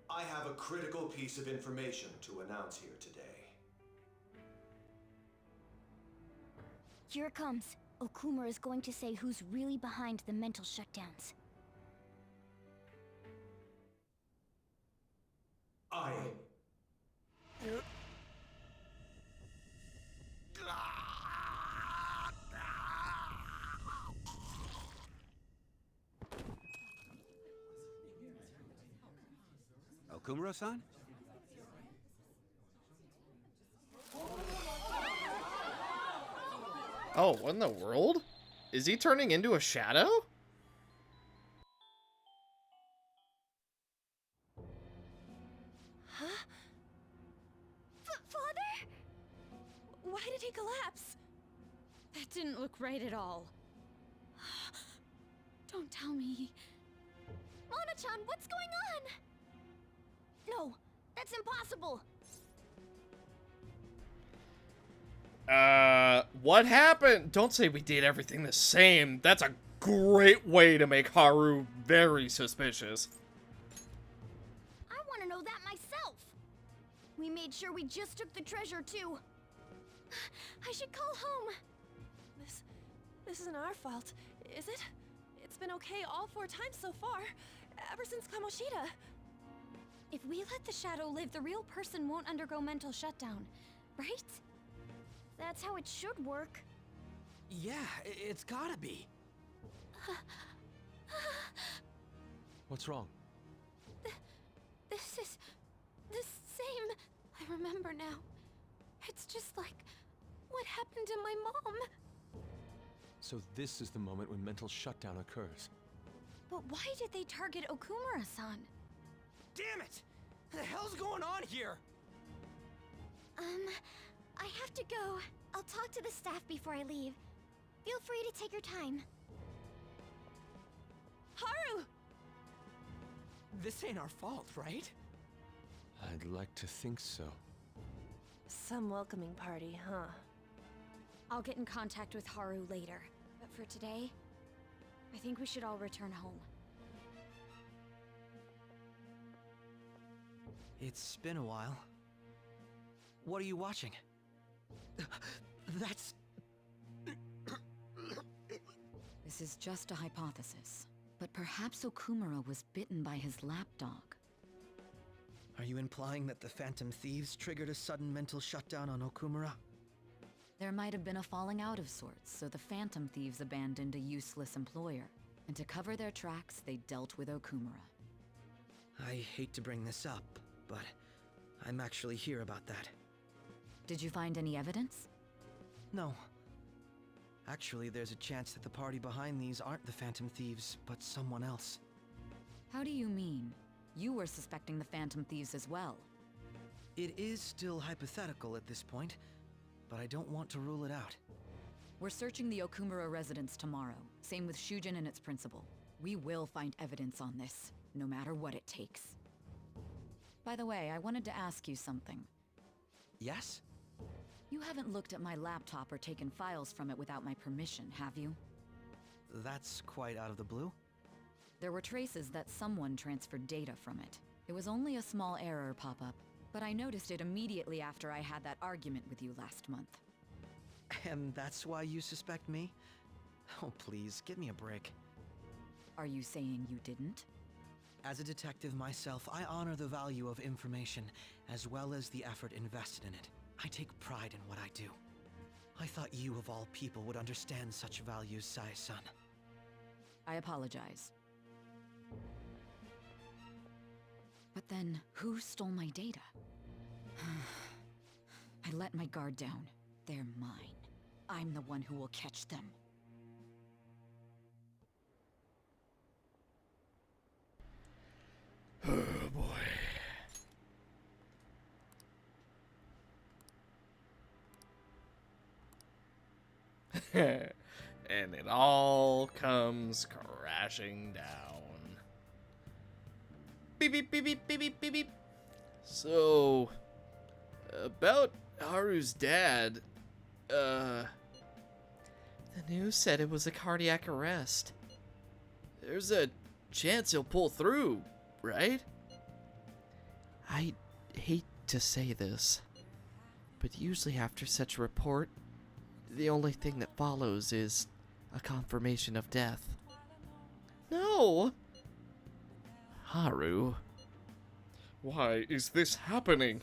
I have a critical piece of information to announce here today. Here it comes. Okumura is going to say who's really behind the mental shutdowns. I... Okumura-san? Oh, what in the world? Is he turning into a shadow? Huh? Father? Why did he collapse? That didn't look right at all. Don't tell me. Mona-chan, what's going on? No, that's impossible. What happened? Don't say we did everything the same. That's a great way to make Haru very suspicious. I want to know that myself. We made sure we just took the treasure, too. I should call home. This isn't our fault, is it? It's been okay all 4 times so far, ever since Kamoshida. If we let the shadow live, the real person won't undergo mental shutdown, right? That's how it should work. Yeah, it's gotta be. What's wrong? This is the same. I remember now. It's just like what happened to my mom. So this is the moment when mental shutdown occurs. But why did they target Okumura-san? Damn it! What the hell's going on here? I have to go. I'll talk to the staff before I leave. Feel free to take your time. Haru! This ain't our fault, right? I'd like to think so. Some welcoming party, huh? I'll get in contact with Haru later. But for today, I think we should all return home. It's been a while. What are you watching? That's... This is just a hypothesis, but perhaps Okumura was bitten by his lapdog. Are you implying that the Phantom Thieves triggered a sudden mental shutdown on Okumura? There might have been a falling out of sorts, so the Phantom Thieves abandoned a useless employer. And to cover their tracks, they dealt with Okumura. I hate to bring this up, but I'm actually here about that. Did you find any evidence? No. Actually, there's a chance that the party behind these aren't the Phantom Thieves, but someone else. How do you mean? You were suspecting the Phantom Thieves as well. It is still hypothetical at this point, but I don't want to rule it out. We're searching the Okumura residence tomorrow. Same with Shujin and its principal. We will find evidence on this, no matter what it takes. By the way, I wanted to ask you something. Yes? You haven't looked at my laptop or taken files from it without my permission, have you? That's quite out of the blue. There were traces that someone transferred data from it. It was only a small error pop-up, but I noticed it immediately after I had that argument with you last month. And that's why you suspect me? Oh, please, give me a break. Are you saying you didn't? As a detective myself, I honor the value of information, as well as the effort invested in it. I take pride in what I do. I thought you, of all people, would understand such values, Sai-san. I apologize. But then, who stole my data? I let my guard down. They're mine. I'm the one who will catch them. Oh boy. And it all comes crashing down. Beep beep beep beep beep beep beep beep. So, about Haru's dad, the news said it was a cardiac arrest. there's a chance he'll pull through, right? I hate to say this, but usually after such a report, the only thing that follows is a confirmation of death. No! Haru. Why is this happening?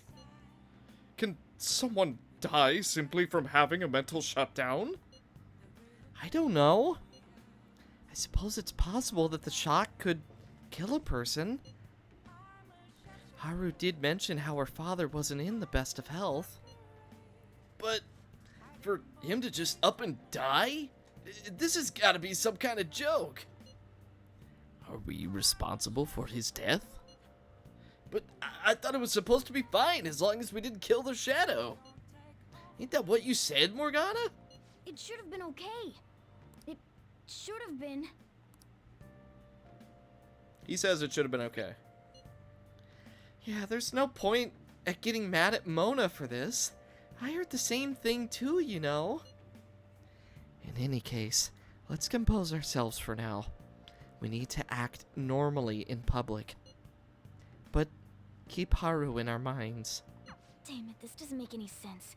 Can someone die simply from having a mental shutdown? I don't know. I suppose it's possible that the shock could kill a person. Haru did mention how her father wasn't in the best of health. But for him to just up and die? This has got to be some kind of joke. Are we responsible for his death? But I thought it was supposed to be fine as long as we didn't kill the shadow. Ain't that what you said, Morgana? It should have been okay. It should have been. He says it should have been okay. Yeah, there's no point at getting mad at Mona for this. I heard the same thing too, you know. In any case, let's compose ourselves for now. We need to act normally in public. But keep Haru in our minds. Damn it, this doesn't make any sense.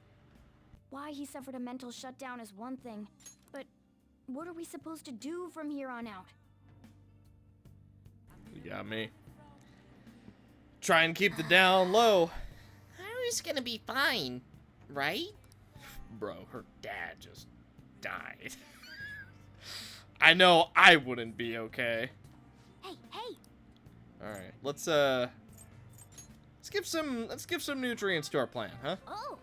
Why he suffered a mental shutdown is one thing, but what are we supposed to do from here on out? You got me. Try and keep the down low. Haru's gonna be fine, right? Bro, her dad just died. I know I wouldn't be okay. Hey, hey! Alright, let's give some nutrients to our plant, huh? Oh!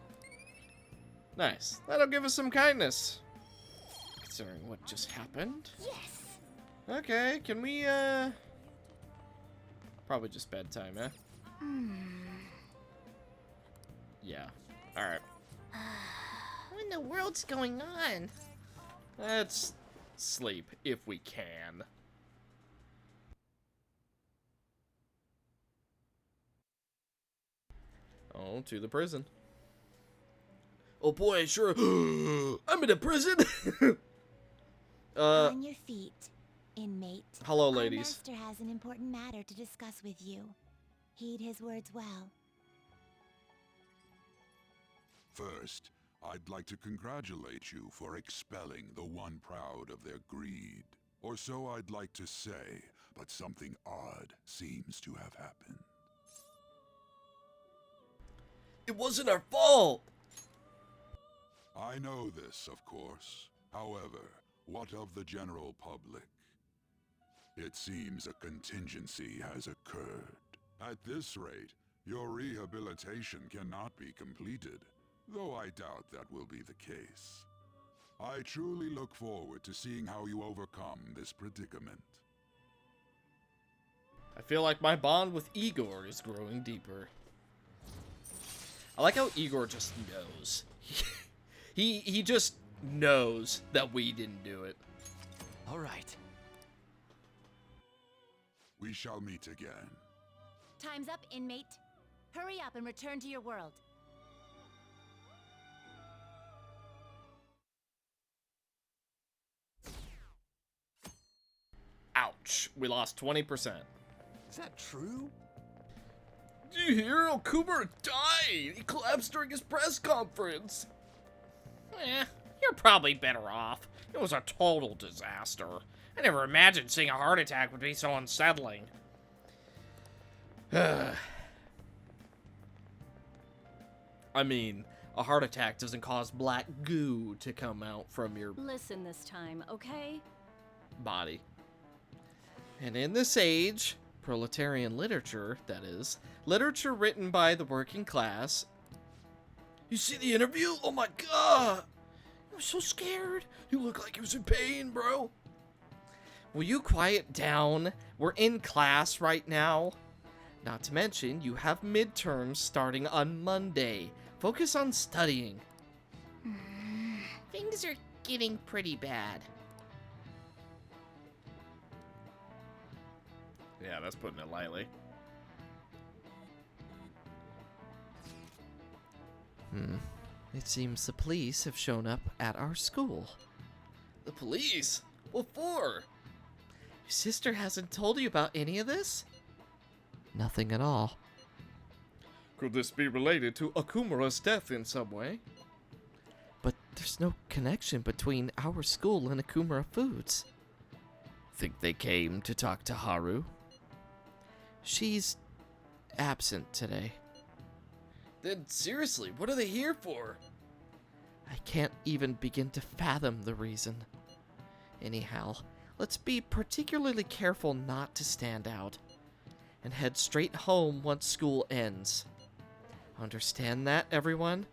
Nice. That'll give us some kindness. Considering what just happened. Yes! Okay, can we probably just bedtime, eh? Yeah. Alright. What in the world's going on? Let's sleep if we can. Oh, to the prison. Oh boy, sure. I'm in a prison. On your feet, inmate. Hello, Our ladies. master has an important matter to discuss with you. Heed his words well. First, I'd like to congratulate you for expelling the one proud of their greed. Or so I'd like to say, but something odd seems to have happened. It wasn't our fault! I know this, of course. However, what of the general public? It seems a contingency has occurred. At this rate, your rehabilitation cannot be completed, though I doubt that will be the case. I truly look forward to seeing how you overcome this predicament. I feel like my bond with Igor is growing deeper. I like how Igor just knows. He just knows that we didn't do it. All right. We shall meet again. Time's up, inmate. Hurry up and return to your world. Ouch. We lost 20%. Is that true? Did you hear? Okuma died! He collapsed during his press conference! You're probably better off. It was a total disaster. I never imagined seeing a heart attack would be so unsettling. I mean, a heart attack doesn't cause black goo to come out from your Listen this time, okay? body. And in this age, proletarian literature, that is, literature written by the working class. You see the interview? Oh my god! I'm so scared. You look like he was in pain, bro. Will you quiet down? We're in class right now. Not to mention, you have midterms starting on Monday. Focus on studying. Things are getting pretty bad. Yeah, that's putting it lightly. It seems the police have shown up at our school. The police? What for? Your sister hasn't told you about any of this? Nothing at all. Could this be related to Okumura's death in some way? But there's no connection between our school and Okumura Foods. Think they came to talk to Haru? She's absent today. Then seriously, what are they here for? I can't even begin to fathom the reason. Anyhow, let's be particularly careful not to stand out, and head straight home once school ends. Understand that, everyone?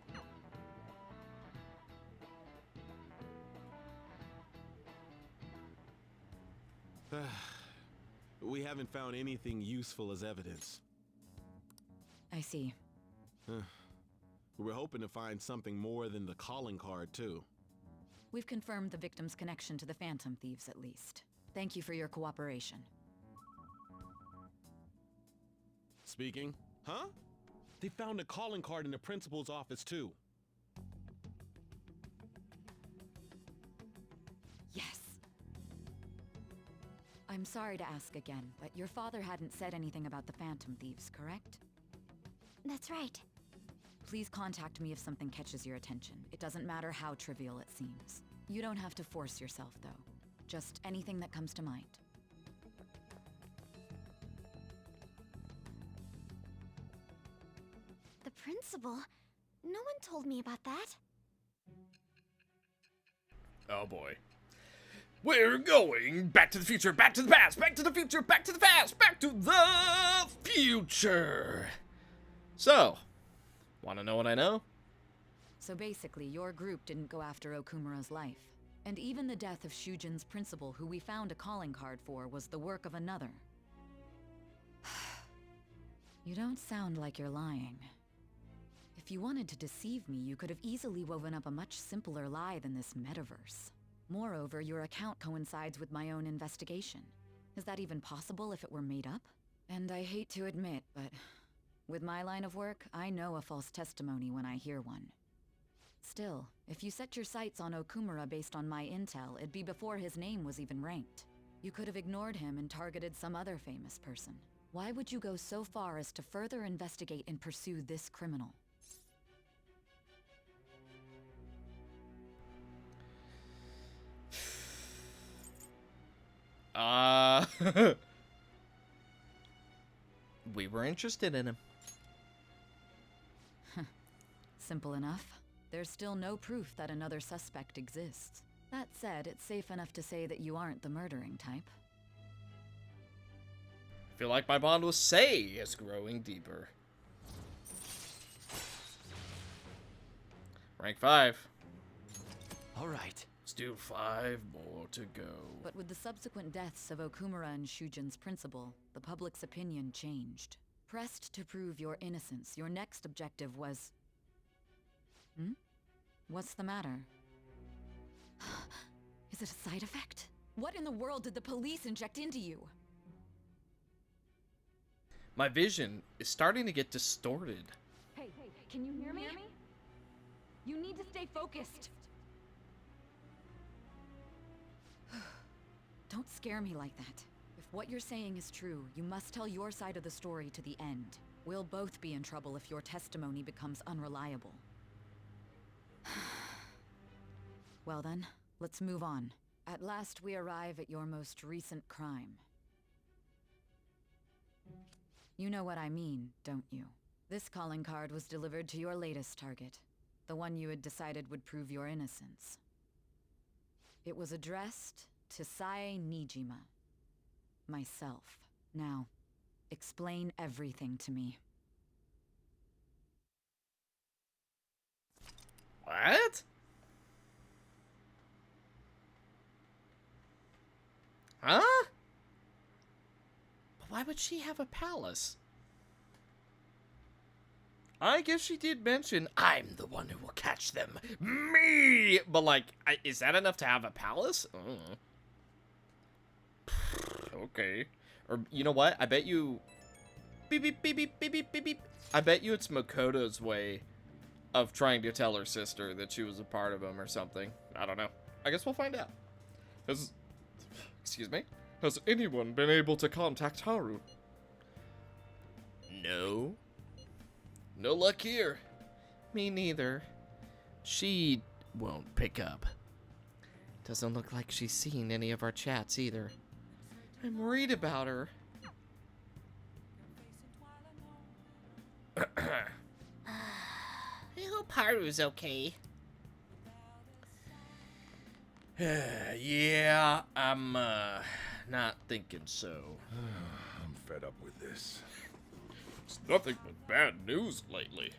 We haven't found anything useful as evidence. I see. We're hoping to find something more than the calling card, too. We've confirmed the victim's connection to the Phantom Thieves, at least. Thank you for your cooperation. Speaking? Huh? They found a calling card in the principal's office, too. Yes! I'm sorry to ask again, but your father hadn't said anything about the Phantom Thieves, correct? That's right. Please contact me if something catches your attention. It doesn't matter how trivial it seems. You don't have to force yourself, though. Just anything that comes to mind. The principal? No one told me about that. Oh boy. We're going back to the future, back to the past, back to the future, back to the past, back to the future. So, want to know what I know? So basically, your group didn't go after Okumura's life. And even the death of Shujin's principal, who we found a calling card for, was the work of another. You don't sound like you're lying. If you wanted to deceive me, you could have easily woven up a much simpler lie than this metaverse. Moreover, your account coincides with my own investigation. Is that even possible if it were made up? And I hate to admit, but with my line of work, I know a false testimony when I hear one. Still, if you set your sights on Okumura based on my intel, it'd be before his name was even ranked. You could have ignored him and targeted some other famous person. Why would you go so far as to further investigate and pursue this criminal? We were interested in him. Simple enough. There's still no proof that another suspect exists. That said, it's safe enough to say that you aren't the murdering type. I feel like my bond with Sei is growing deeper. Rank 5. Alright. Still 5 more to go. But with the subsequent deaths of Okumura and Shujin's principal, the public's opinion changed. Pressed to prove your innocence, your next objective was... What's the matter? Is it a side effect? What in the world did the police inject into you? My vision is starting to get distorted. Hey, can you hear me? You need to stay focused. Don't scare me like that. If what you're saying is true, you must tell your side of the story to the end. We'll both be in trouble if your testimony becomes unreliable. Well then, let's move on. At last we arrive at your most recent crime. You know what I mean, don't you? This calling card was delivered to your latest target. The one you had decided would prove your innocence. It was addressed to Sae Nijima. Myself. Now, explain everything to me. What? Huh? But why would she have a palace? I guess she did mention, I'm the one who will catch them. Me! But like, is that enough to have a palace? Okay. Or, you know what? I bet you... Beep, beep, beep, beep, beep, beep, beep, beep. I bet you it's Makoto's way of trying to tell her sister that she was a part of him or something. I don't know. I guess we'll find out. Excuse me. Has anyone been able to contact Haru? No. No luck here. Me neither. She won't pick up. Doesn't look like she's seen any of our chats either. I'm worried about her. I hope Haru's okay. Yeah, I'm not thinking so. I'm fed up with this. It's nothing but bad news lately.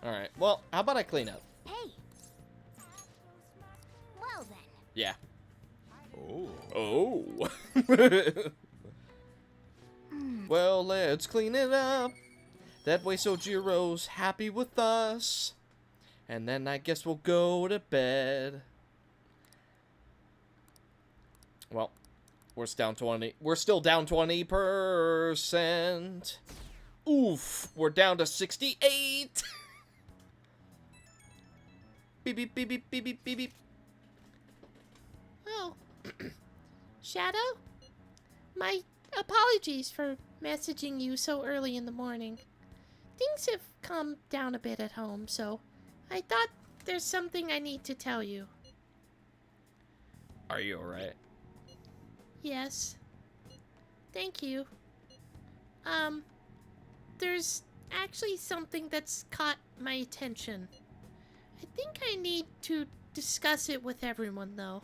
Alright, well, how about I clean up? Hey. Well then. Yeah. Oh. Oh. Well, let's clean it up. That way Sojiro's happy with us. And then I guess we'll go to bed. Well, we're still down 20%. Oof, we're down to 68. Beep beep beep beep beep beep beep beep. Oh. Shadow? My apologies for messaging you so early in the morning. Things have calmed down a bit at home, so I thought there's something I need to tell you. Are you alright? Yes. Thank you. There's actually something that's caught my attention. I think I need to discuss it with everyone, though.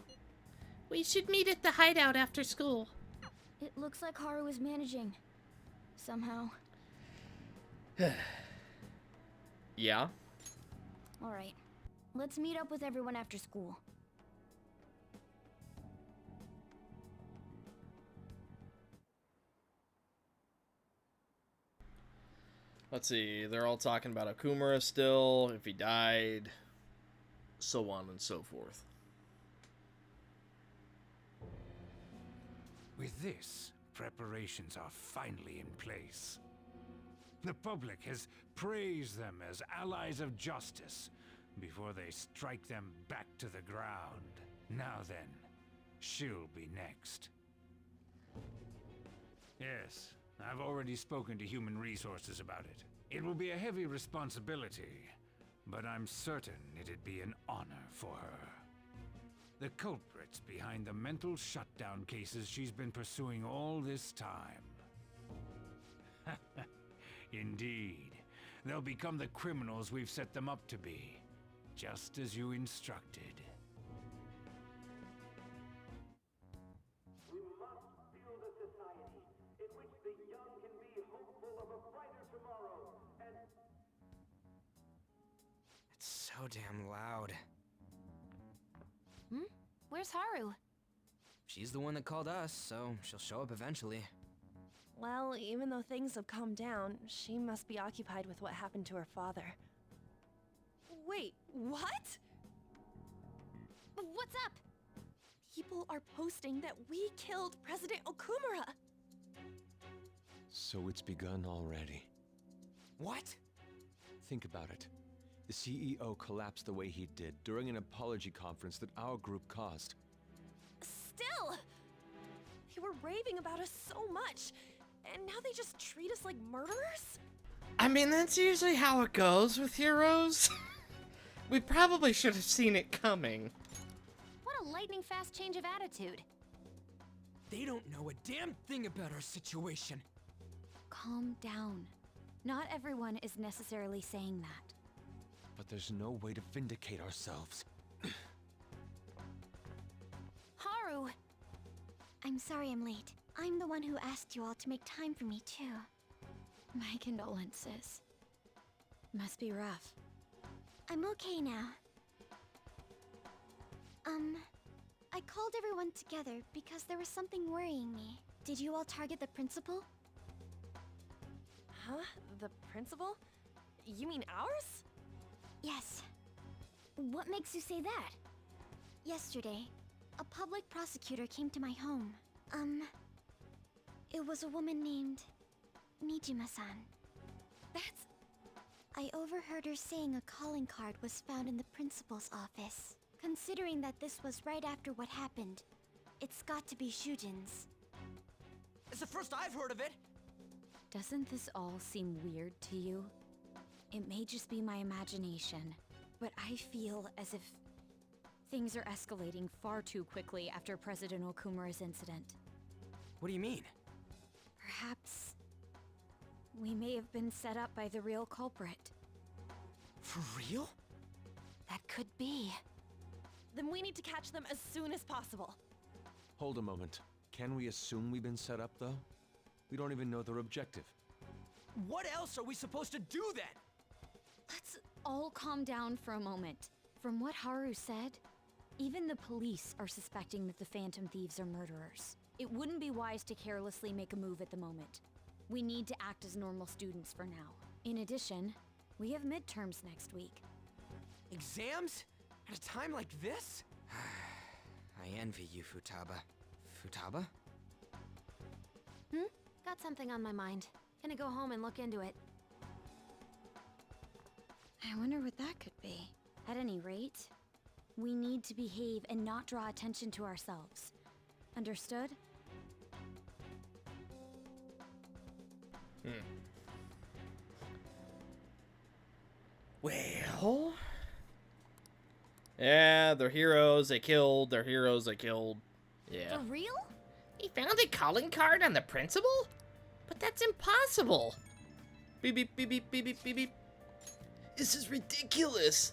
We should meet at the hideout after school. It looks like Haru is managing. Somehow. Yeah? Alright. Let's meet up with everyone after school. Let's see, they're all talking about Okumura still, if he died, so on and so forth. With this, preparations are finally in place. The public has praised them as allies of justice before they strike them back to the ground. Now then, she'll be next. Yes, I've already spoken to Human Resources about it. It will be a heavy responsibility, but I'm certain it'd be an honor for her. The culprits behind the mental shutdown cases she's been pursuing all this time. Indeed, they'll become the criminals we've set them up to be, just as you instructed. We must build a society in which the young can be hopeful of a brighter tomorrow, and... It's so damn loud. Where's Haru? She's the one that called us, so she'll show up eventually. Well, even though things have calmed down, she must be occupied with what happened to her father. Wait, what? What's up? People are posting that we killed President Okumura! So it's begun already. What? Think about it. The CEO collapsed the way he did during an apology conference that our group caused. Still! They were raving about us so much, and now they just treat us like murderers? I mean, that's usually how it goes with heroes. We probably should have seen it coming. What a lightning-fast change of attitude. They don't know a damn thing about our situation. Calm down. Not everyone is necessarily saying that. But there's no way to vindicate ourselves. Haru! I'm sorry I'm late. I'm the one who asked you all to make time for me, too. My condolences. Must be rough. I'm okay now. I called everyone together because there was something worrying me. Did you all target the principal? Huh? The principal? You mean ours? Yes. What makes you say that? Yesterday, a public prosecutor came to my home. It was a woman named Nijima-san. That's... I overheard her saying a calling card was found in the principal's office. Considering that this was right after what happened, It's got to be Shujin's. It's the first I've heard of it. Doesn't this all seem weird to you? It may just be my imagination, but I feel as if things are escalating far too quickly after President Okumura's incident. What do you mean? Perhaps we may have been set up by the real culprit. For real? That could be. Then we need to catch them as soon as possible. Hold a moment. Can we assume we've been set up, though? We don't even know their objective. What else are we supposed to do then? Let's all calm down for a moment. From what Haru said, even the police are suspecting that the Phantom Thieves are murderers. It wouldn't be wise to carelessly make a move at the moment. We need to act as normal students for now. In addition, we have midterms next week. Exams? At a time like this? I envy you, Futaba. Futaba? Got something on my mind. Gonna go home and look into it. I wonder what that could be. At any rate, we need to behave and not draw attention to ourselves. Understood? Well... Yeah, they're heroes they killed, they're heroes they killed. Yeah. For real? He found a calling card on the principal? But that's impossible. Beep beep beep beep beep beep beep beep. This is ridiculous.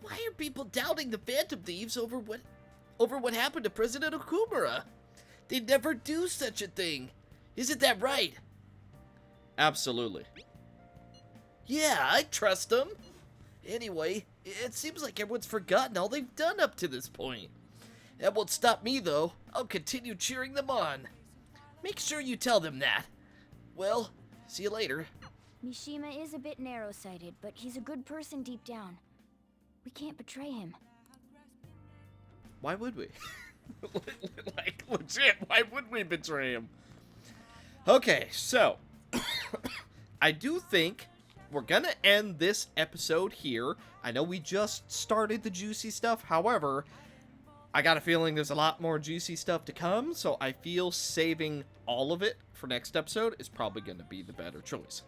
Why are people doubting the Phantom Thieves over what happened to President Okumura? They'd never do such a thing. Isn't that right? Absolutely. Yeah, I trust them. Anyway, it seems like everyone's forgotten all they've done up to this point. That won't stop me, though. I'll continue cheering them on. Make sure you tell them that. Well, see you later. Mishima is a bit narrow-sighted, but he's a good person deep down. We can't betray him. Why would we? Like, legit, why would we betray him? Okay, so, I do think we're gonna end this episode here. I know we just started the juicy stuff, however, I got a feeling there's a lot more juicy stuff to come, so I feel saving all of it for next episode is probably gonna be the better choice.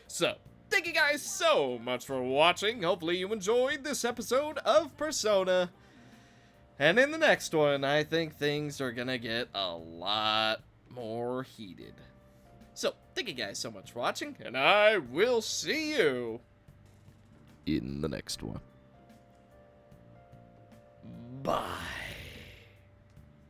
So, thank you guys so much for watching. Hopefully you enjoyed this episode of Persona. And in the next one, I think things are gonna get a lot more heated. So, thank you guys so much for watching, and I will see you in the next one. Bye.